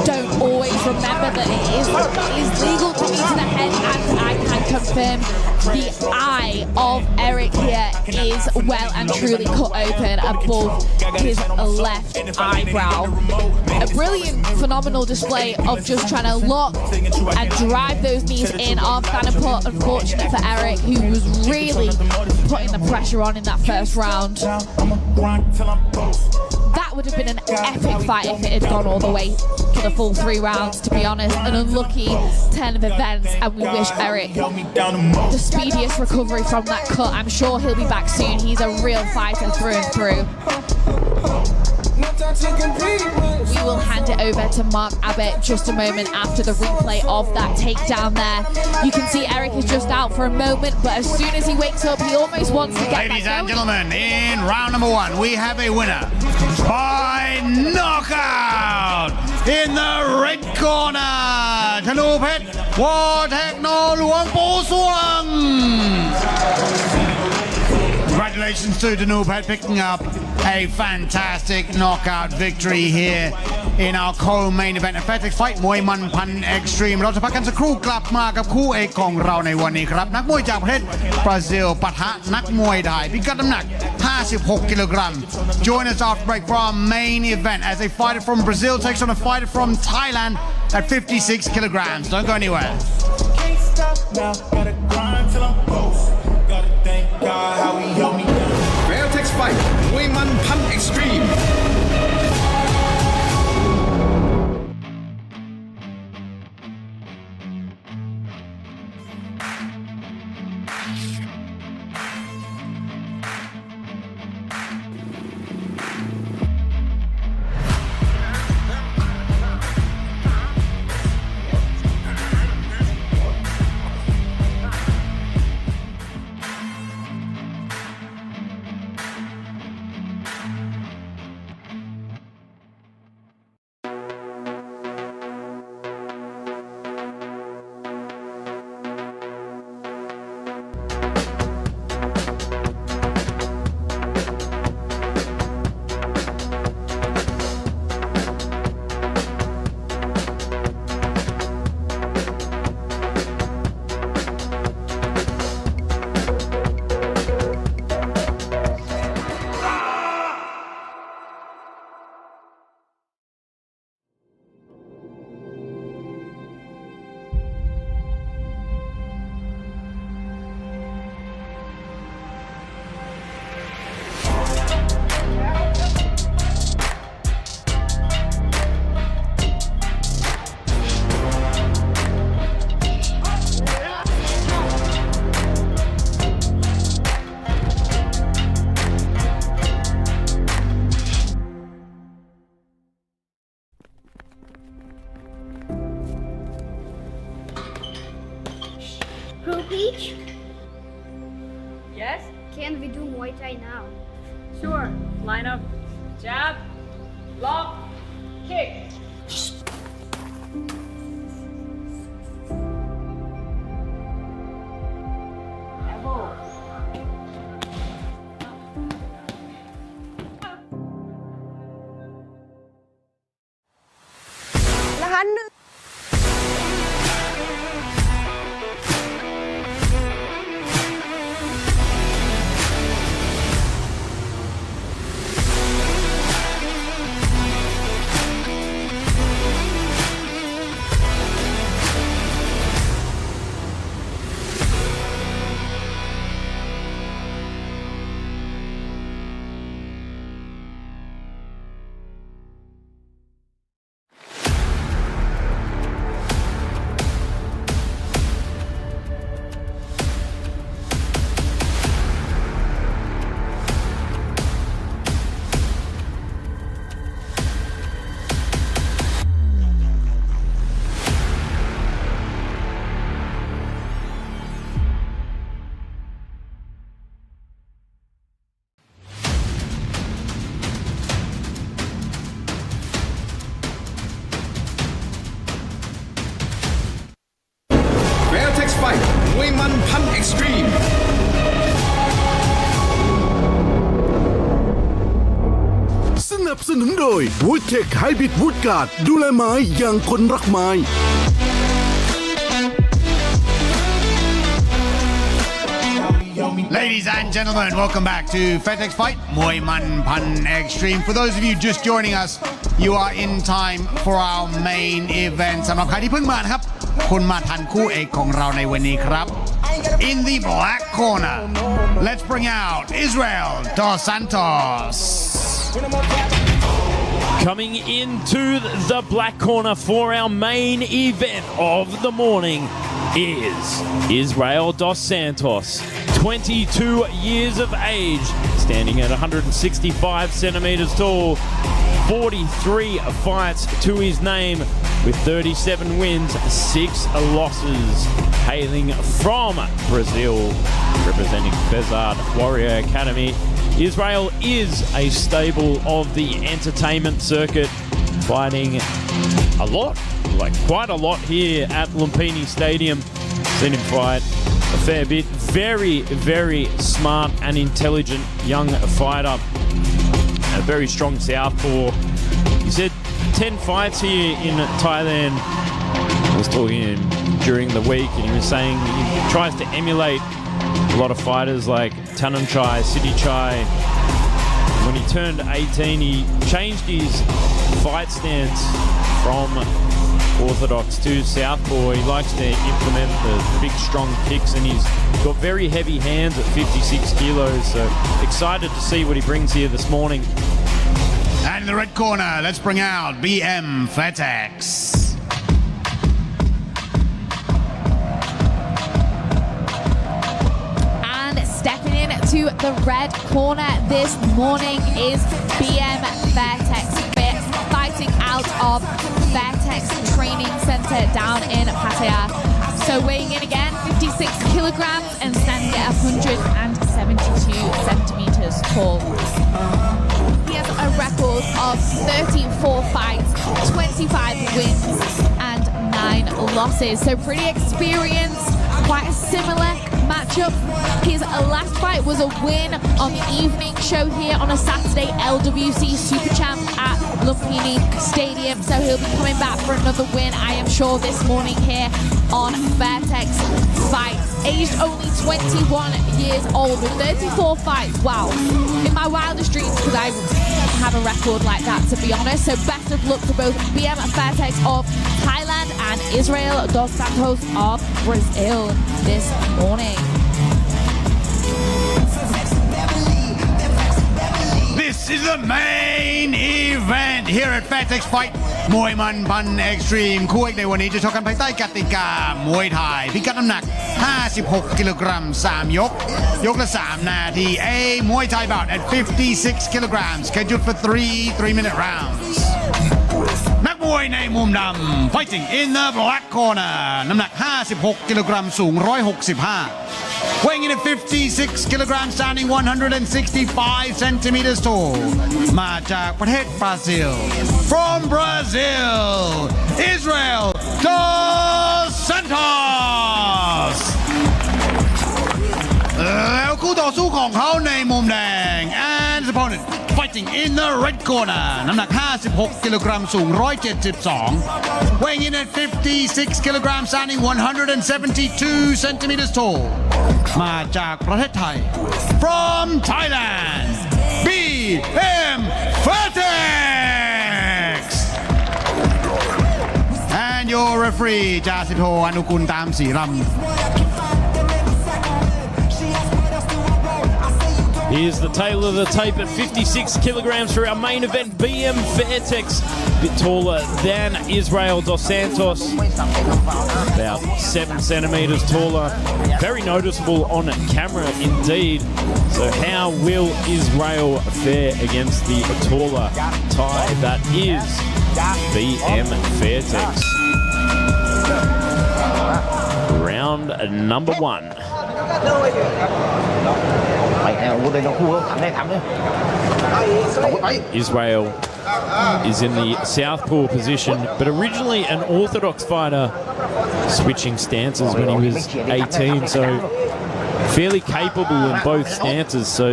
don't always remember that it is legal to knee to the head, and I can confirm the eye of Eric here is well and truly cut open above his left eyebrow. A brilliant, phenomenal display of just trying to lock and drive those knees in of Danuel. Unfortunate for Eric, who was really putting the pressure on in that first round. That would have been an epic fight if it had gone all the way to the full 3 rounds, to be honest. An unlucky turn of events, and we wish Eric the speediest recovery from that cut. I'm sure he'll be back soon. He's a real fighter through and through. We will hand it over to Mark Abbott just a moment after the replay of that takedown there. You can see Eric is just out for a moment, but as soon as he wakes up, he almost wants to get Ladies back and going. gentlemen, in round number 1, we have a winner by knockout in the red corner. Danuel War Techno Luang Po Suang. Congratulations to Danuel picking up a fantastic knockout victory here in our co-main event of Fairtex Fight มวยมันพัน Extreme เราจะพักกันสักครู่กลับมากับคู่เอกของเราในวันนี้ครับนักมวยจากประเทศบราซิลปะทะนักมวยไทยพิกัดน้ำหนัก 56 กิโลกรัม Join us after break for our main event as a fighter from Brazil takes on a fighter from Thailand at 56 kilograms. Don't go anywhere. Can't stop now, gotta grind till I'm close. Gotta thank God how he held me down. Fairtex Fight มวยมันพัน Extreme Peach? Yes? Can we do Muay Thai now? Sure. Line up. Jab. Block. Kick. Elbow. นะคะหนึ่ง Fairtex Fight มวยมันพัน Extreme สนับสนุนโดย Woodtech Hybrid Wood Guard ดูแลไม้อย่างคนรักไม้ Ladies and gentlemen, welcome back to Fairtex Fight มวยมันพัน Extreme. For those of you just joining us, you are in time for our main event. สำหรับใครที่เพิ่งมานะครับคุณมาทันคู่เอกของเราในวันนี้ครับ In the black corner, let's bring out Israel dos Santos. Coming into the black corner for our main event of the morning is Israel dos Santos, 22 years of age, standing at 165 centimeters tall, 43 fights to his name with 37 wins, 6 losses, hailing from Brazil, representing Bezard Warrior Academy. Israel is a staple of the entertainment circuit, fighting a lot, like quite a lot here at Lumpinee Stadium. Seen him fight a fair bit. Very, very smart and intelligent young fighter. A very strong southpaw. He said 10 fights here in Thailand. I was talking to him during the week and he was saying he tries to emulate a lot of fighters like Tanamchai, City Chai. When he turned 18, he changed his fight stance from orthodox to southpaw. He likes to implement the big, strong kicks, and he's got very heavy hands at 56 kilos. So excited to see what he brings here this morning. And in the red corner, let's bring out BM Fairtex. Stepping into the red corner this morning is BM Fairtex, fighting out of Fairtex Training Center down in Pattaya. So weighing in again, 56 kilograms and standing at 172 centimeters tall. He has a record of 34 fights, 25 wins and 9 losses. So pretty experienced, quite a similar matchup. His last fight was a win on the evening show here on a Saturday, LWC Super Champ at Lumpinee Stadium. So he'll be coming back for another win, I am sure, this morning here on Fairtex Fight. Aged only 21 years old with 34 fights. Wow. In my wildest dreams could I have a record like that, to be honest. So best of luck to both BM Fairtex of Thailand and Israel dos Santos of Brazil this morning. This is the main event here at Fairtex Fight มวยมันพัน Extreme คู่เอกในวันนี้จะชกกันภายใต้กติกามวยไทยพิกัดน้ำหนัก 56 กิโลกรัม 3 ยก ยกละ 3 นาที A Muay Thai bout at 56 kilograms scheduled for 3-minute rounds นักมวยในมุมดำ fighting in the black corner น้ำหนัก 56 กิโลกรัม สูง 165 weighing in at 56 kilograms, standing 165 centimeters tall มาจากประเทศบราซิล from Brazil Israel dos Santos แล้วคู่ต่อสู้ของเขาในมุมแดง and his opponent fighting in the red corner น้ำหนัก 56 กิโลกรัมสูง 172 weighing in at 56 kilograms, standing 172 centimeters tall มาจากประเทศไทย from Thailand BM Fairtex and your referee จาสิโธอนุกุลตามสีรำHere's the tail of the tape at 56 kilograms for our main event. BM Fairtex, a bit taller than Israel dos Santos, about 7 centimeters taller. Very noticeable on camera indeed. So how will Israel fare against the taller Thai that is BM Fairtex? Round number 1. Israel is in the southpaw position, but originally an orthodox fighter, switching stances when he was 18, so fairly capable in both stances. So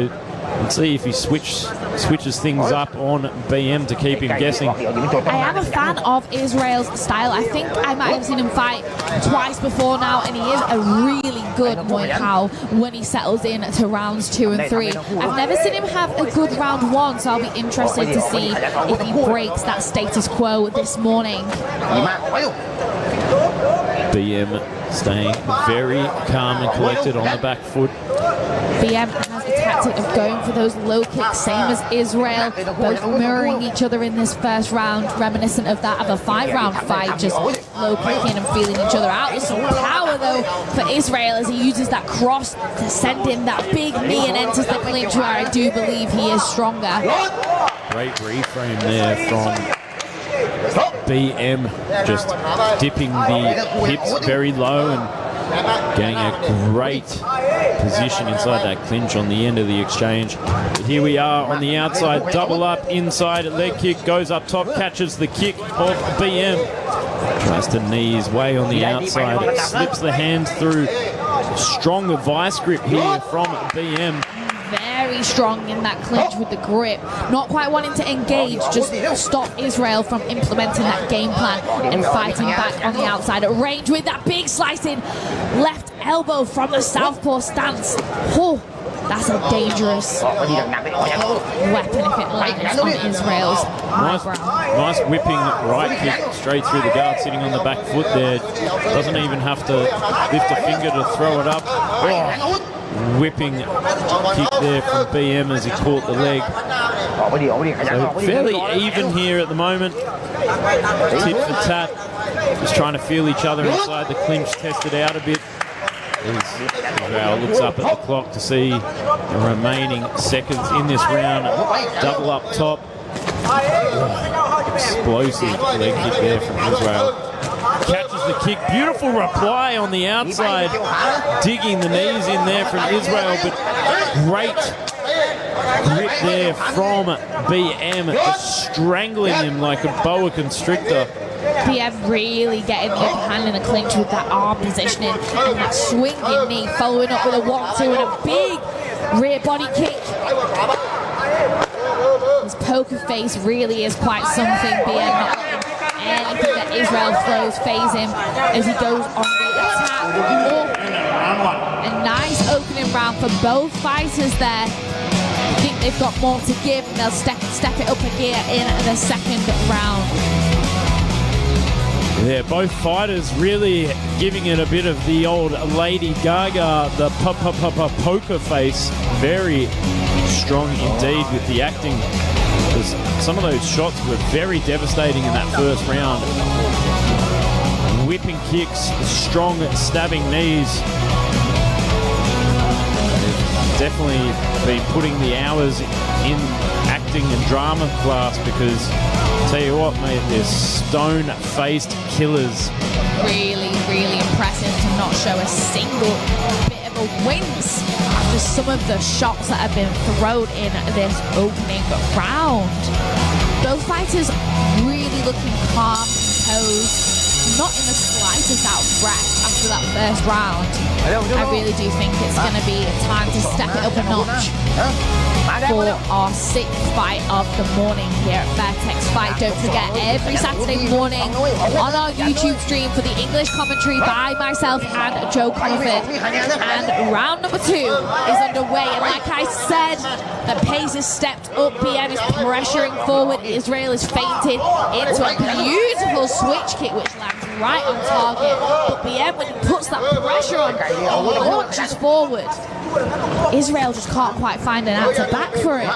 let's see if he switches things up on BM to keep him guessing. I am a fan of Israel's style. I think I might have seen him fight twice before now, and he is a really good Muay Thai when he settles in to rounds 2 and 3. I've never seen him have a good round 1, so I'll be interested to see if he breaks that status quo this morning. BM staying very calm and collected on the back foot. BM has the tactic of going for those low kicks, same as Israel, both mirroring each other in this first round, reminiscent of that of a 5-round fight, just low kicking and feeling each other out. There's some power though for Israel as he uses that cross to send in that big knee and enters the clinch, where I do believe he is stronger. Great reframe there from BM, just dipping the hips very low and getting a great position inside that clinch on the end of the exchange. But here we are on the outside, double up inside, leg kick goes up top, catches the kick of BM. Tries to knee his way on the outside, slips the hands through. Strong vice grip here from BM. Very strong in that clinch with the grip, not quite wanting to engage, just stop Israel from implementing that game plan and fighting back on the outside at range with that big slicing left elbow from the southpaw stance. Oh, that's a dangerous weapon if it lands on Israel's nice whipping right kick straight through the guard, sitting on the back foot there. Doesn't even have to lift a finger to throw it up. Oh. Whipping kick there from BM as he caught the leg. So fairly even here at the moment. Tit for tat. Just trying to feel each other inside the clinch, test it out a bit. Israel looks up at the clock to see the remaining seconds in this round. Double up top. Explosive leg kick there from Israel. Catches the kick, beautiful reply on the outside, digging the knees in there from Israel, but great grip there from BM, just strangling him like a boa constrictor. BM really getting the upper hand in the clinch with that arm positioning and that swinging knee, following up with a 1-2 and a big rear body kick. His poker face really is quite something. BM not letting anything that Israel throws phase him as he goes on the attack. Oh, a nice opening round for both fighters there. I think they've got more to give and they'll step it up a gear in the second round. Yeah, both fighters really giving it a bit of the old Lady Gaga, the poker face. Very strong indeed with the acting. Because some of those shots were very devastating in that first round. Whipping kicks, strong stabbing knees. They've definitely been putting the hours in acting and drama class, because tell you what, mate, they're stone-faced killers. Really, really impressive to not show a single bit of a Israel wins after some of the shots that have been thrown in this opening round. Both fighters really looking calm, composed, not in the slightest out of breath after that first round. I really do think it's going to be time to step it up a notch for our 6th fight of the morning here at Fairtex Fight. Don't forget, every Saturday morning on our YouTube stream for the English commentary by myself and Joe Comerford. And round number 2 is underway. And like I said, the pace is stepped up. BM is pressuring forward. Israel is feinted into a beautiful switch kick, which lands right on target. But BM, when he puts that pressure on, launches forward. Israel just can't quite find an answer back for it.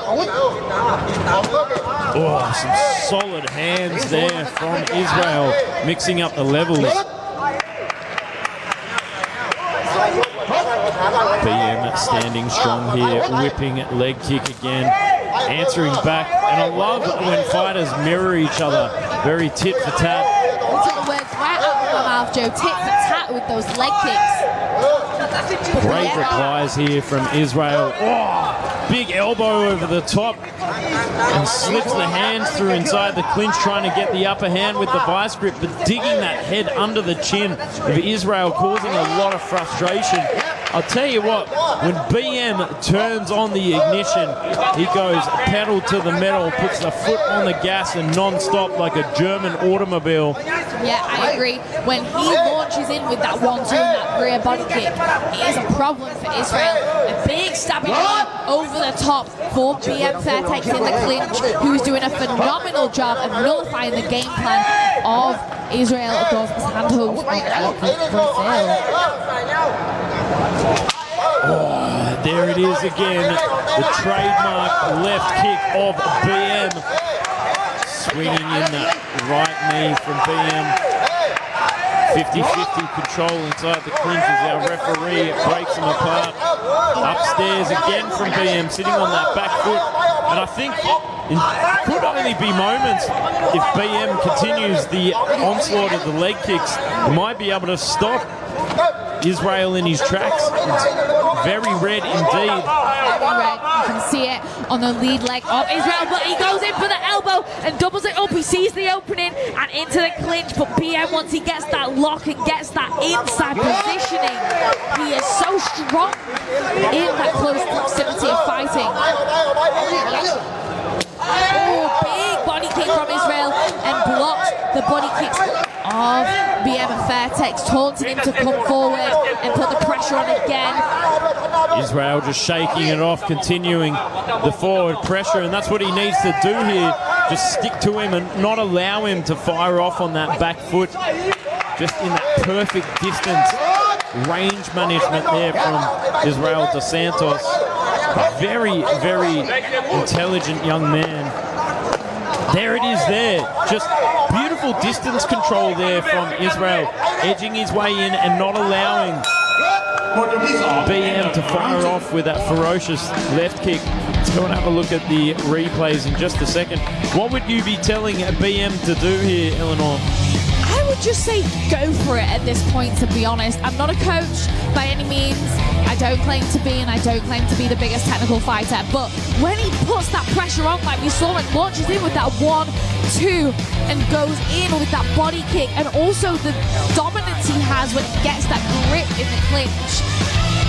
Oh, some solid hands there from Israel, mixing up the levels. BM standing strong here, whipping leg kick again, answering back. And I love when fighters mirror each other, very tit for tat. You took the words right out of my mouth, Joe. Tit for tat with those leg kicks. Great replies here from Israel. Oh, big elbow over the top and slips the hands through inside the clinch, trying to get the upper hand with the vice grip, but digging that head under the chin of Israel, causing a lot of frustration. I'll tell you what, when BM turns on the ignition, he goes pedal to the metal, puts the foot on the gas and non-stop like a German automobile. Yeah, I agree. When he launches in with that 1-2 and that rear body kick, it is a problem for Israel. A big stabbing arm over the top for BM Fairtex in the clinch, who's doing a phenomenal job of nullifying the game plan of Israel against his handholds of Brazil. Oh, there it is again, the trademark left kick of BM. Swinging in the right knee from BM. 50-50 control inside the clinch as our referee breaks them apart. Upstairs again from BM, sitting on that back foot. And I think it could only be moments if BM continues the onslaught of the leg kicks. He might be able to stop Israel in his tracks. It's very red indeed. Very red. You can see it on the lead leg of Israel, but he goes in for the elbow and doubles it up. He sees the opening and into the clinch, but BM, once he gets that lock and gets that inside positioning, he is so strong in that close proximity of fighting. Oh, big body kick from Israel and blocks the body kicks of BM and Fairtex, taunting him to come forward and put the pressure on again. Israel just shaking it off, continuing the forward pressure, and that's what he needs to do here. Just stick to him and not allow him to fire off on that back foot. Just in that perfect distance. Range management there from Israel dos Santos. Very, very intelligent young man. There it is there. Just beautiful distance control there from Israel. Edging his way in and not allowing BM to fire off with that ferocious left kick. Let's go and have a look at the replays in just a second. What would you be telling BM to do here, Eleanor? I would just say go for it at this point, to be honest. I'm not a coach by any means. I don't claim to be, and I don't claim to be the biggest technical fighter, but when he puts that pressure on, like we saw, and launches in with that 1-2 and goes in with that body kick, and also the dominance he has when he gets that grip in the clinch,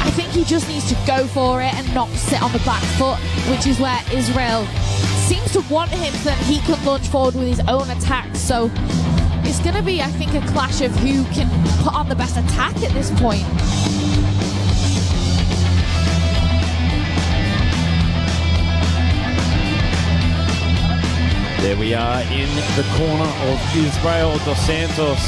I think he just needs to go for it and not sit on the back foot, which is where Israel seems to want him so that he can launch forward with his own attacks. So it's going to be, I think, a clash of who can put on the best attack at this point. There we are in the corner of Israel dos Santos.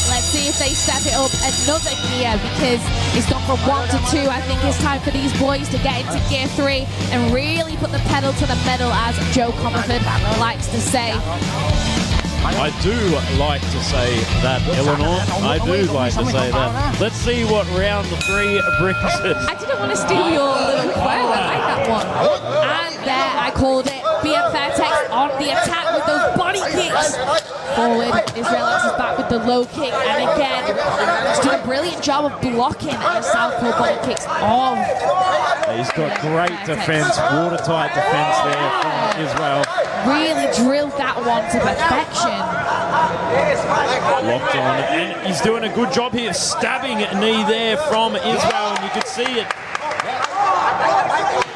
Let's see if they step it up another gear, because it's gone from 1 to 2. I think it's time for these boys to get into gear 3 and really put the pedal to the metal, as Joe Comerford likes to say. I do like to say that, Eleanor. I do like to say that. Let's see what round 3 brings us. I didn't want to steal your little quote. I like that one. And there, I called it. BM Fairtex on the attack with those body kicks forward. Israel answers back with the low kick, and again, he's doing a brilliant job of blocking the southpaw body kicks of. He's got great defense, watertight defense there from Israel. Really drilled that one to perfection. Locked on, and he's doing a good job here, stabbing a knee there from Israel, and you can see it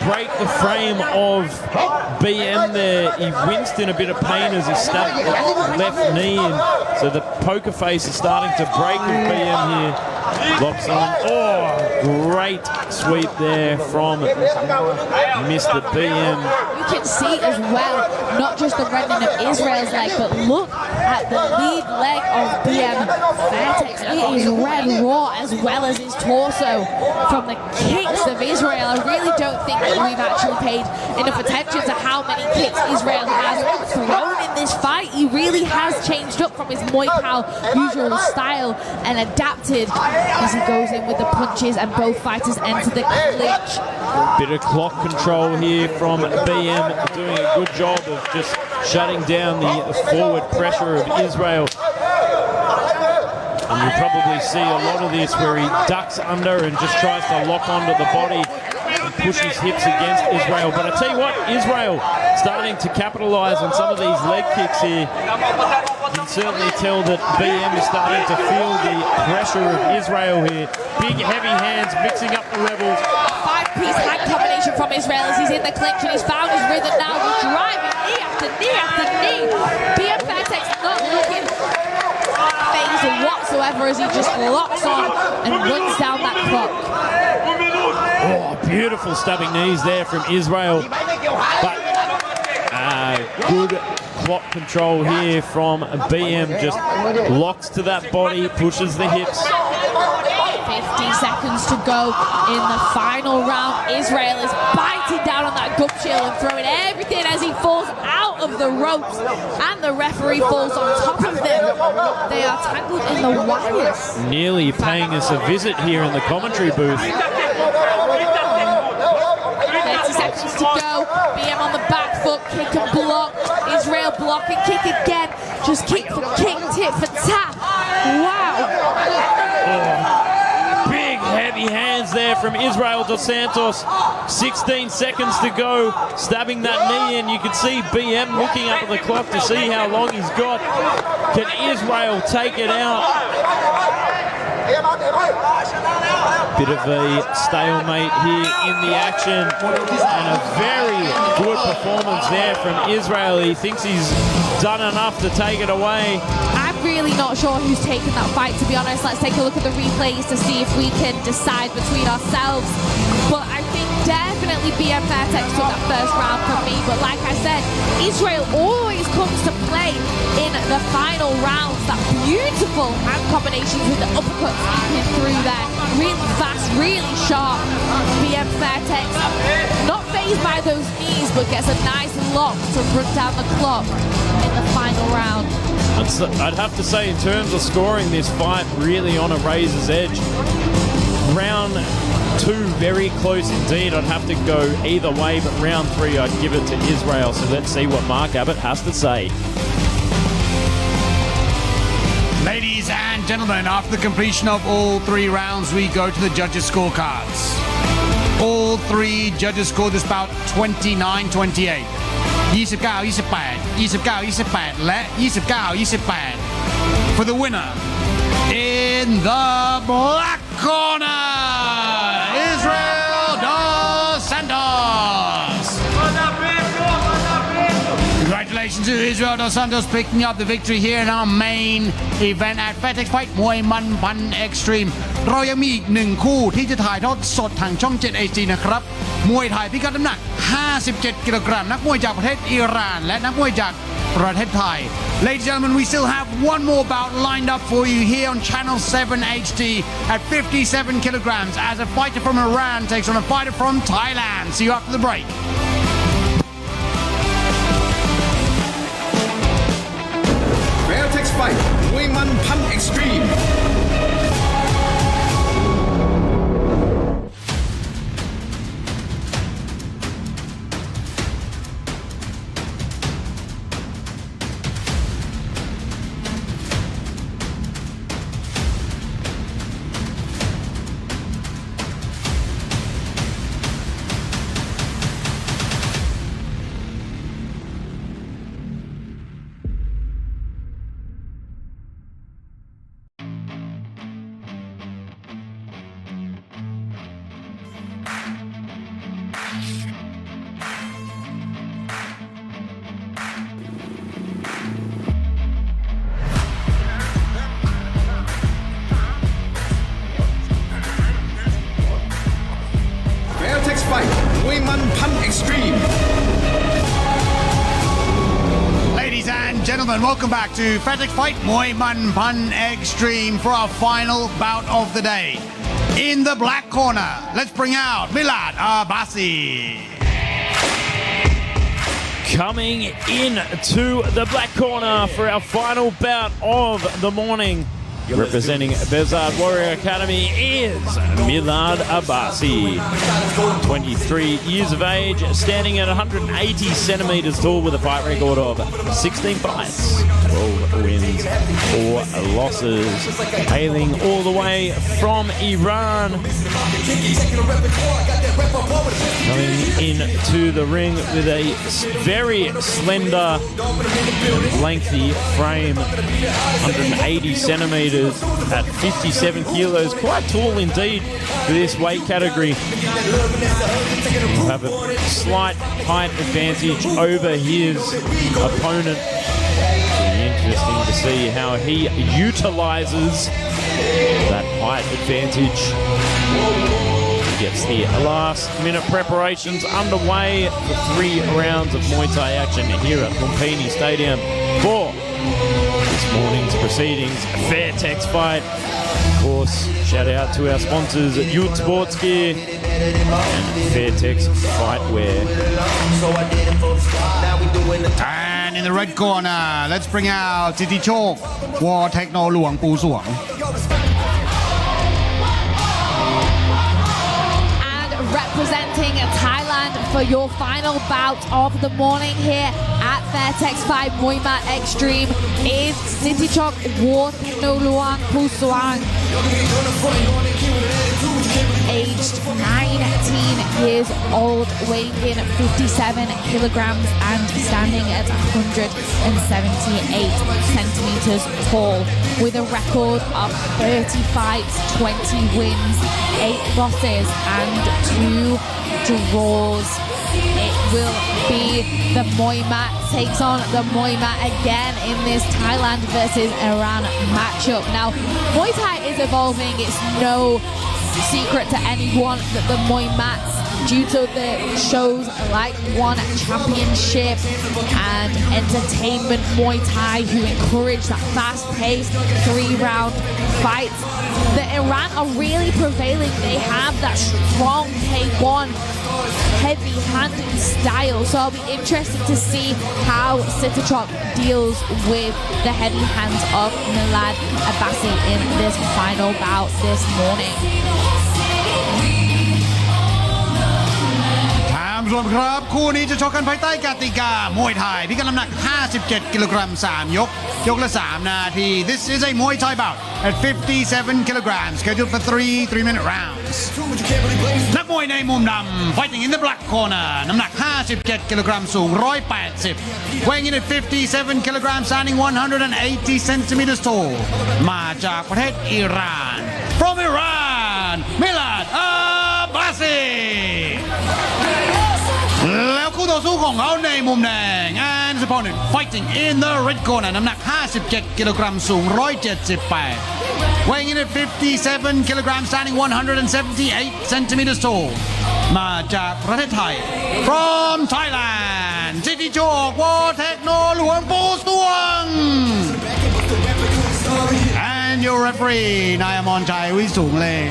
break the frame of BM there. He winced in a bit of pain as he stabbed the left knee, and so the poker face is starting to break with BM here. Locks on. Oh, great sweep there from Mr. BM. You can see as well, not just the rending of Israel's leg, but look at the lead leg of BM Fairtex. It is red raw as well as his torso from the kicks of Israel. I really don't think that we've actually paid enough attention to how many kicks Israel has thrown in this fight. He really has changed up from his Muay Thai usual style and adapted as he goes in with the punches, and both fighters enter the clinch. Bit of clock control here from BM, doing a good job of just shutting down the forward pressure of Israel. And you'll probably see a lot of this where he ducks under and just tries to lock onto the body and push his hips against Israel. But I tell you what, Israel starting to capitalise on some of these leg kicks here. You can certainly tell that BM is starting to feel the pressure of Israel here. Big, heavy hands mixing up the rebels. Five-piece hand combination from Israel as he's in the clinch, and he's found his rhythm now. He's driving knee after knee after knee. BM Fairtex not looking phased whatsoever as he just locks on and runs down that clock. Oh, beautiful stabbing knees there from Israel. But good clock control here from BM. Just locks to that body, pushes the hips. 50 seconds to go in the final round. Israel is biting down on that gum shield and throwing everything as he falls out of the ropes, and the referee falls on top of them. They are tangled in the wires. Nearly paying us a visit here in the commentary booth. 30 seconds to go. BM on the back foot, kick and block. Israel block and kick again. Just kick for kick, tip for tap. Wow. Big heavy hands there from Israel dos Santos. 16 seconds to go, stabbing that knee in. You can see BM looking up at the clock to see how long he's got. Can Israel take it out? Bit of a stalemate here in the action, and a very good performance there from Israel. He thinks he's done enough to take it away. I'm really not sure who's taken that fight, to be honest. Let's take a look at the replays to see if we can decide between ourselves. But I think definitely BM Fairtex took that first round from me. But like I said, Israel always comes to play in the final rounds. That beautiful hand combinations with the uppercuts sneaking through there. Really fast, really sharp. BM Fairtex not phased by those knees, but gets a nice lock to run down the clock in the final round. I'd have to say, in terms of scoring this fight, really on a razor's edge. Round 2, very close indeed. I'd have to go either way, but round 3, I'd give it to Israel. So let's see what Mark Abbott has to say. Ladies and gentlemen, after the completion of all 3 rounds, we go to the judges' scorecards. All 3 judges scored this bout 29-28. 29-28, 29-28 และ 29-28 for the winner in the black corner, Israel dos Santos. Congratulations to Israel dos Santos picking up the victory here in our main event at Fairtex Fight มวยมันพัน Extreme เรายังมีอีก1คู่ที่จะถ่ายทอดสดทางช่อง7 HD นะครับมวยไทยพิกัดน้ำหนัก57 กิโลกรัมนักมวยจากประเทศอิหร่านและนักมวยจากประเทศไทย Ladies and gentlemen, we still have one more bout lined up for you here on Channel 7 HD at 57 kilograms as a fighter from Iran takes on a fighter from Thailand. See you after the break. Fairtex Fight มวยมันพัน Extreme gentlemen, welcome back to Fairtex Fight Muay Man Pan Extreme for our final bout of the day. In the black corner, let's bring out Milad Abasi. Coming in to the black corner for our final bout of the morning. Representing Bezard Warrior Academy is Milad Abasi, 23 years of age, standing at 180 centimeters tall with a fight record of 16 fights, 12 wins, 4 losses, hailing all the way from Iran. Coming into the ring with a very slender, lengthy frame, 180 centimeters. At 57 kilos, quite tall indeed for this weight category. He'll have a slight height advantage over his opponent. It'll be interesting to see how he utilizes that height advantage. He gets the last minute preparations underway for 3 rounds of Muay Thai action here at Lumpinee Stadium for this morning's proceedings, Fairtex Fight. Of course, shout out to our sponsors at Youth Sports Gear and Fairtex Fightwear. And in the red corner, let's bring out Titi Chok, War Techno Luang Pu Suang. Representing Thailand for your final bout of the morning here at Fairtex Fight Muay Thai Extreme is City Chok War Techno Luang Pu Suang. Aged 19 years old, weighing in 57 kilograms and standing at 178 centimeters tall with a record of 30 fights, 20 wins, 8 losses and 2 draws. It will be the Muay Mat takes on the Muay Mat again in this Thailand versus Iran matchup. Now, Muay Thai is evolving. It's no secret to anyone that the Muay Mats, due to the shows like One Championship and Entertainment Muay Thai, who encourage that fast-paced 3-round fights, the Iran are really prevailing. They have that strong K1 heavy-handed style, so I'll be interested to see how Sitachok deals with the heavy hands of Milad Abasi in this final bout this morning. ท่านผู้ชมครับคู่นี้จะชกกันภายใต้กติกามวยไทยพิกัดน้ำหนัก 57 กิโลกรัม 3 ยกละ 3 นาที This is a Muay Thai bout at 57 kilograms scheduled for 3-minute rounds นักมวยในมุมดำ fighting in the black corner น้ำหนัก 57 กิโลกรัม สูง 180 weighing in at 57 kilograms standing 180 centimeters tall มาจากประเทศอิหร่าน from Iran Milad Abasi แล้วคู่ต่อสู้ของเขาในมุมแดง and his opponent fighting in the red corner น้ำหนัก 57 กิโลกรัม สูง 178 weighing in at 57 kilograms standing 178 centimeters tall มาจากประเทศไทย from Thailand สิทธิโชค War Techno หลวงปู่สวง and your referee นายอมรชัยวิสูงเลย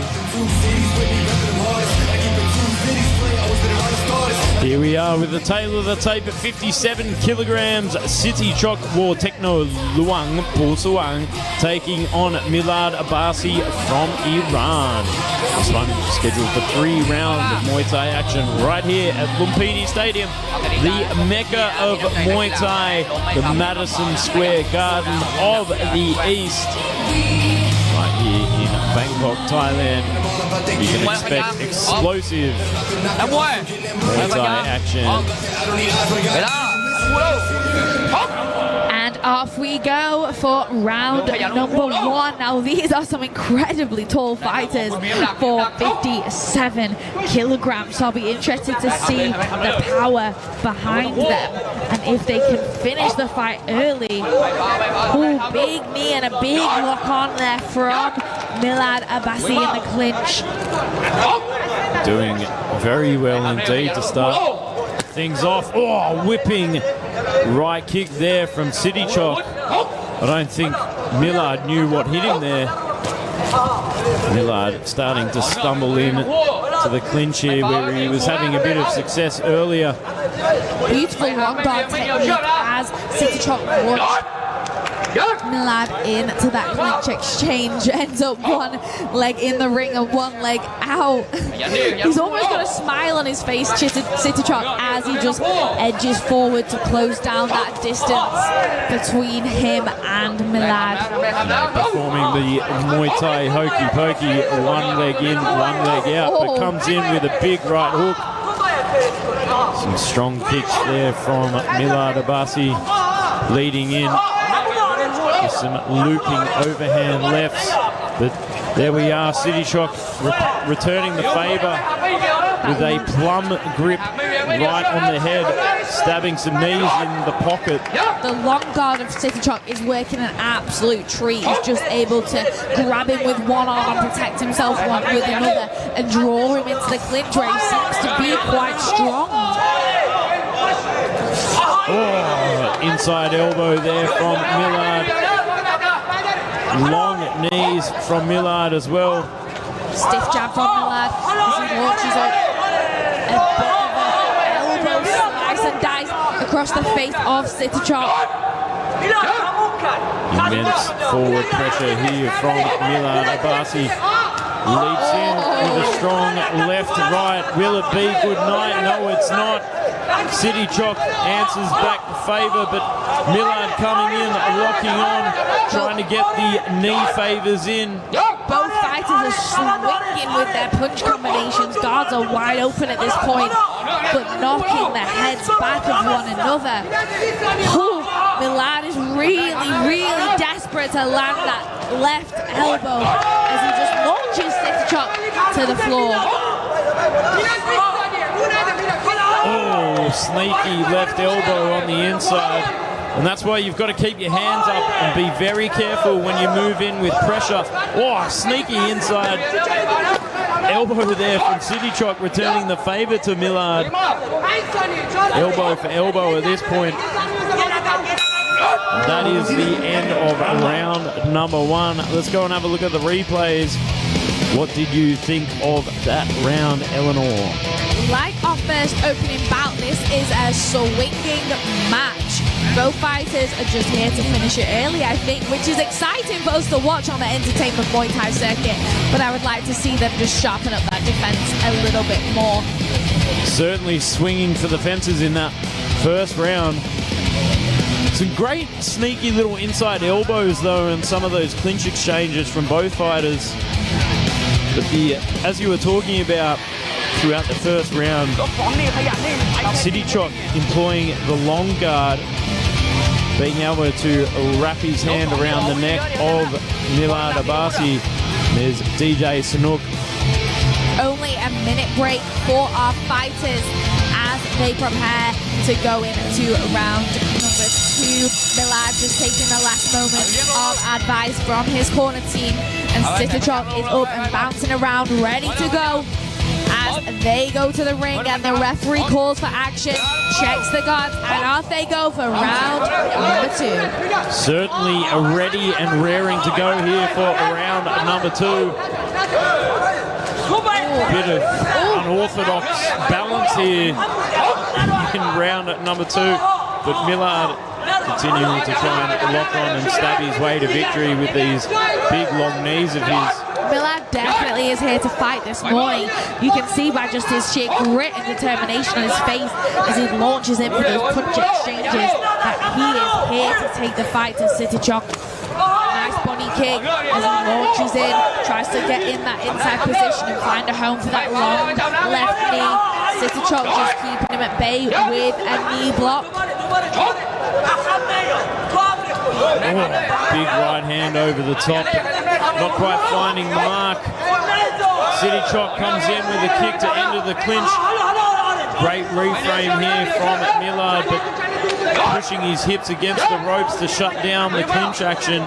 Here we are with the tail of the tape at 57 kilograms. City Chok War Techno Luang Pu Suang taking on Milad Abasi from Iran. This one scheduled for 3 rounds of Muay Thai action right here at Lumpinee Stadium, the mecca of Muay Thai, the Madison Square Garden of the East. Right here in Bangkok, Thailand. You can expect explosive Muay Thai action. And off we go for round number 1. Now these are some incredibly tall fighters for 57 kilograms. So I'll be interested to see the power behind them and if they can finish the fight early. Ooh, big knee and a big lock on there from Milad Abasi in the clinch. Doing very well indeed to start things off. Oh, whipping right kick there from City Chok. I don't think Milad knew what hit him there. Milad starting to stumble in to the clinch here where he was having a bit of success earlier. Beautiful long guard technique as City Chok launched Milad into that clinch exchange. Ends up one leg in the ring and one leg out. He's almost got a smile on his face, City Chok, as he just edges forward to close down that distance between him and Milad. Performing the Muay Thai hokey pokey, one leg in, one leg out, but comes in with a big right hook. Some strong kicks there from Milad Abbasi, leading in. Some looping overhand lefts, but there we are. City Chok returning the favour with a plum grip right on the head, stabbing some knees in the pocket. The long guard of City Chok is working an absolute treat. He's just able to grab him with one arm and protect himself with another and draw him into the clinch where he seems to be quite strong. Oh, inside elbow there from Milad. Long knees from Milad as well. Stiff jab from Milad as he launches up a bit of an elbow slice and dice across the face of City Chok. Immense forward pressure here from Milad Abbasi. Leaps in with a strong left right. Will it be good night? No, it's not. City Chok answers back the favour, but Milad coming in, locking on, trying to get the knee favours in. Both fighters are swinging with their punch combinations. Guards are wide open at this point, but knocking the heads back of one another. Ooh, Milad is really desperate to land that left elbow as he just launches City Chok to the floor. Oh, sneaky left elbow on the inside. And that's why you've got to keep your hands up and be very careful when you move in with pressure. Oh, sneaky inside elbow there from City Chok, returning the favour to Milad. Elbow for elbow at this point. That is the end of round number one. Let's go and have a look at the replays. What did you think of that round, Eleanor? Like our first opening bout, this is a swinging match. Both fighters are just here to finish it early, I think, which is exciting for us to watch on the entertainment Muay Thai circuit. But I would like to see them just sharpen up that defense a little bit more. Certainly swinging for the fences in that first round. Some great sneaky little inside elbows though, and some of those clinch exchanges from both fighters. But as you were talking about throughout the first round, City Chok employing the long guard, being able to wrap his hand around the neck of Milad Abbasi. There's DJ Sanook. Only a minute break for our fighters as they prepare to go into round number two. Milad just taking the last moment of advice from his corner team, and City Chok is up and bouncing around, ready to go as they go to the ring, and the referee calls for action, checks the guards, and off they go for round number two. Certainly ready and raring to go here for round number two. A bit of unorthodox balance here in round number two, but Milad continuing to try and lock on and stab his way to victory with these big long knees of his. Milad definitely is here to fight this morning. You can see by just his sheer grit and determination on his face as he launches in for those punch exchanges that he is here to take the fight to City Chok. Nice bunny kick as he launches in, tries to get in that inside position and find a home for that long left knee. City Chok just keeping him at bay with a knee block. Big right hand over the top, not quite finding the mark. City Chok comes in with a kick to enter the clinch. Great reframe here from Milad, but pushing his hips against the ropes to shut down the clinch action.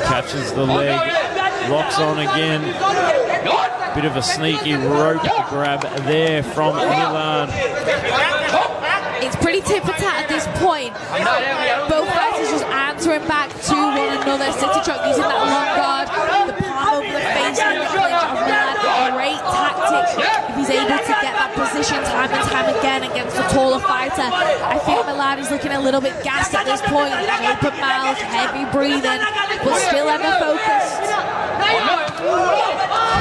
Catches the leg, locks on again. Bit of a sneaky rope grab there from Milad. It's pretty tit for tat at this point. Both fighters just answering back to one another. City Truck using that long guard, the palm over the face in the clinch of Milad. Great tactic if he's able to get that position time and time again against the taller fighter. I think Milad is looking a little bit gassed at this point. Open mouth, heavy breathing, but still ever focused.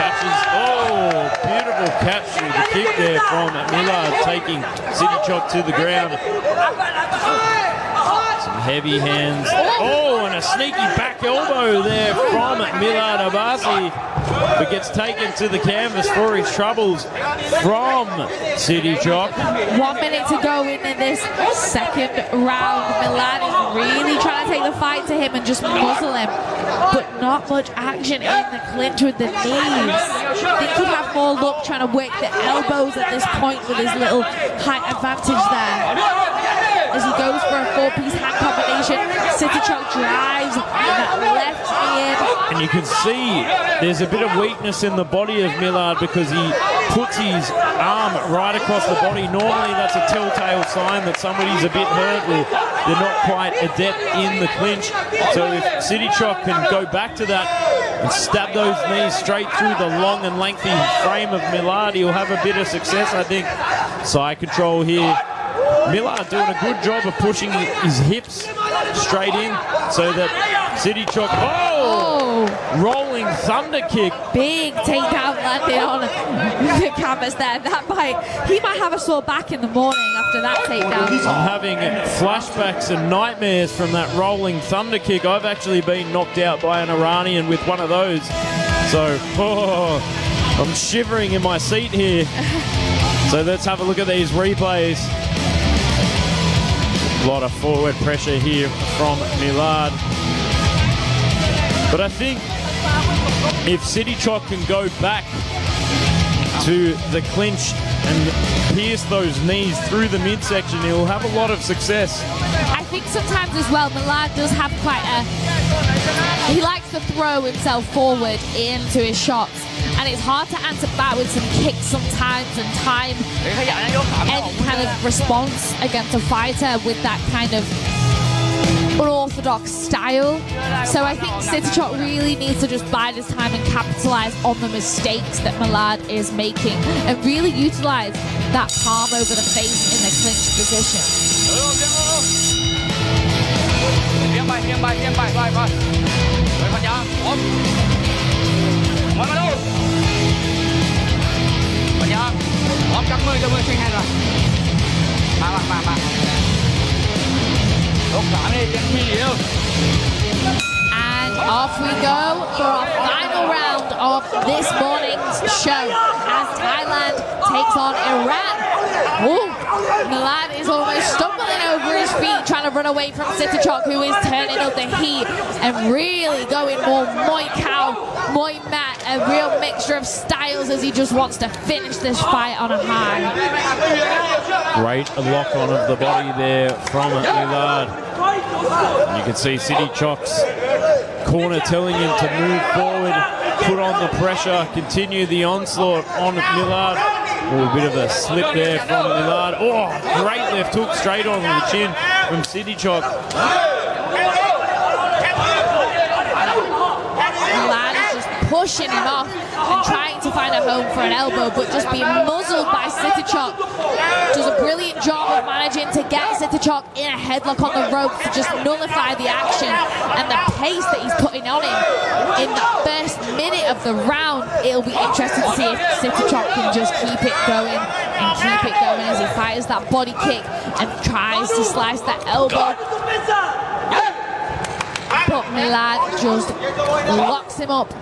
Catches, oh, beautiful catch through the kick there from Milad, taking City Chop to the ground. Some heavy hands. Oh, and a sneaky back elbow there from Milad Abasi, but gets taken to the canvas for his troubles from City Chop. 1 minute to go in this second round. Milad is really trying to take the fight to him and just muzzle him, but not much action in the clinch with the knees. I think he'd have more luck trying to work the elbows at this point with his little height advantage there. As he goes for a four-piece hand combination, City Truck drives that left knee in. And you can see there's a bit of weakness in the body of Milad because he puts his arm right across the body. Normally that's a telltale sign that somebody's a bit hurt or they're not quite adept in the clinch. So if City Truck can go back to that and stab those knees straight through the long and lengthy frame of Milad, he'll have a bit of success, I think. Side control here. Milad doing a good job of pushing his hips straight in so that City Truck, rolling thunder kick. Big takedown landed on the canvas there. He might have a sore back in the morning after that takedown. I'm having flashbacks and nightmares from that rolling thunder kick. I've actually been knocked out by an Iranian with one of those. So, I'm shivering in my seat here. So let's have a look at these replays. A lot of forward pressure here from Milad. But I think if City Truck can go back to the clinch and pierce those knees through the midsection, he'll have a lot of success. I think sometimes as well, Milad does have quite he likes to throw himself forward into his shots. And it's hard to answer back with some kicks sometimes and time any kind of response against a fighter with that kind of unorthodox style. So I think City Truck really needs to just bide his time and capitalize on the mistakes that Milad is making and really utilize that palm over the face in the clinch position. And off we go for our final round of this morning's show as Thailand takes on Iran. Ooh, Milad is almost stumbling over his feet trying to run away from City Truck, who is turning up the heat and really going more Muay Khao, Muay Mat, a real mixture of styles as he just wants to finish this fight on a high. Great lock on of the body there from Milad. You can see City Truck's corner telling him to move forward, put on the pressure, continue the onslaught on Milad. Oh, a bit of a slip there from Milad. Oh, great left hook straight on the chin from City Truck. Milad is just pushing him off and trying to find a home for an elbow, but just being muzzled by City Truck. Does a brilliant job of managing to get City Truck in a headlock on the rope to just nullify the action, and the pace that he's putting on him in the first minute of the round. It'll be interesting to see if City Truck can just keep it going and keep it going as he fires that body kick and tries to slice that elbow. But Milad just locks him up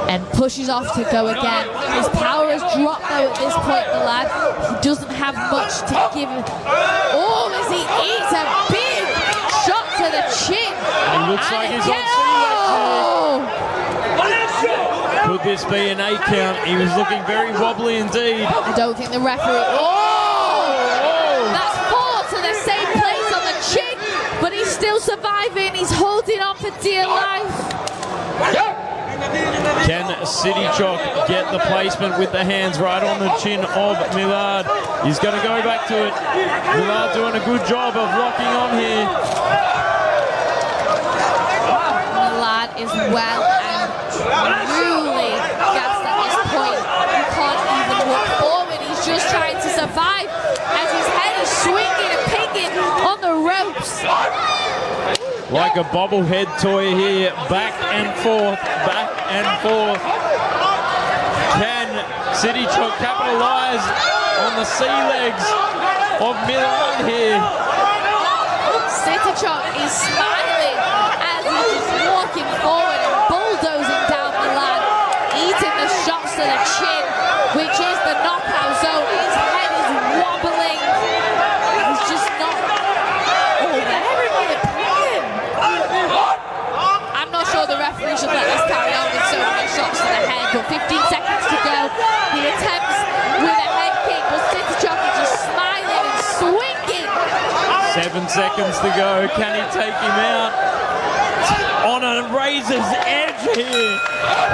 and pushes off to go again. His power has dropped though at this point, Milad. He doesn't have much to give. Oh, as he eats a big shot to the chin. He looks like he's on CX. Could this be an 8 count? He was looking very wobbly indeed. I don't think the referee... Oh! That's 4 to the same place on the chin, but he's still surviving. He's holding on for dear life. Can City Chalk get the placement with the hands right on the chin of Milad. He's going to go back to it. Milad doing a good job of locking on here. Milad is well and truly gassed at this point. He can't even walk forward. He's just trying to survive as his head is swinging and pinging on the ropes. Like a bobblehead toy here, back and forth, back and forth. Can City Chalk capitalize on the sea legs of Milad here? City Chalk is smiling as he's just walking forward and bulldozing down Milad, eating the shots to the chin, which is the knockout zone. His head is wobbling. He's just not over everybody. I'm not sure the referee should let this carry on with so many shots to the head, but 15 seconds to go. The attempts with a head kick, but City Chalk is just smiling and swinging. 7 seconds to go. Can he take him out? On a razor's edge here.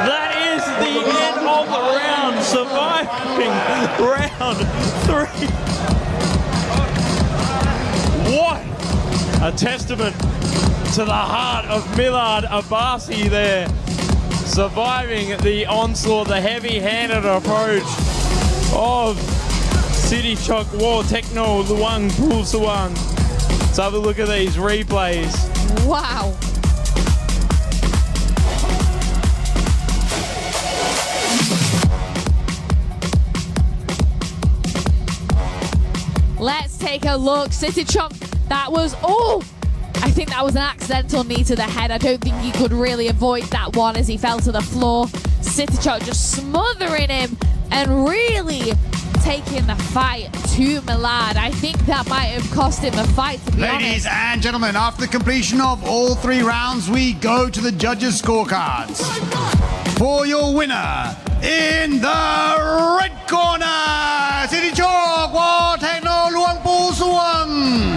That is the end of the round. Surviving round 3. What a testament to the heart of Milad Abbasi there. Surviving the onslaught, the heavy-handed approach of City Chalk War Techno Luang Pulsawang. Let's have a look at these replays. Wow. Let's take a look. City Chalk, that was, I think that was an accidental knee to the head. I don't think he could really avoid that one as he fell to the floor. City Chalk just smothering him and really taking the fight to Milad. I think that might have cost him the fight, to be Ladies honest. and gentlemen, after completion of all 3 rounds, we go to the judges' scorecards. For your winner, in the red corner, City Chalk War Techno Luang Pu Suang.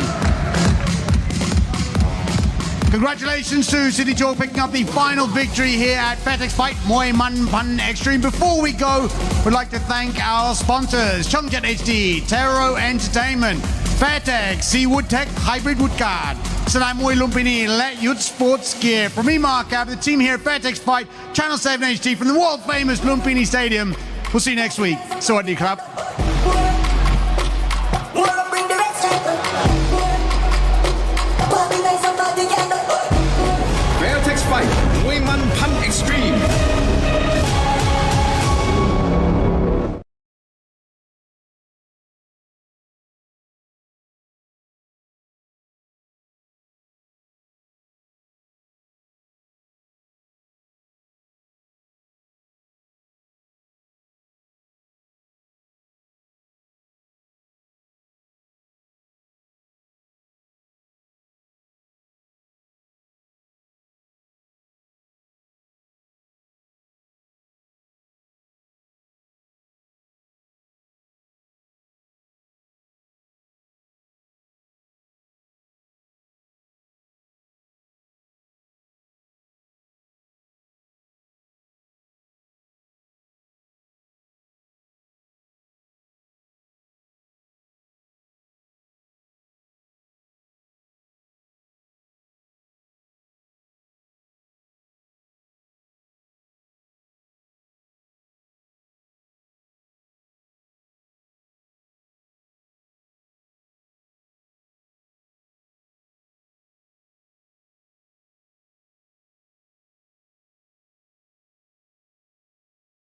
Congratulations to City Chalk picking up the final victory here at Fairtex Fight Muay Man Pan Extreme. Before we go, we'd like to thank our sponsors, Chungjet HD, Tero Entertainment, Fairtex, Seawood Tech, Hybrid Woodguard, Sanai Muay Lumpinee, Let Youth Sports Gear. From me, Mark Ab, the team here at Fairtex Fight, Channel 7 HD from the world famous Lumpinee Stadium. We'll see you next week. Sawadee krap.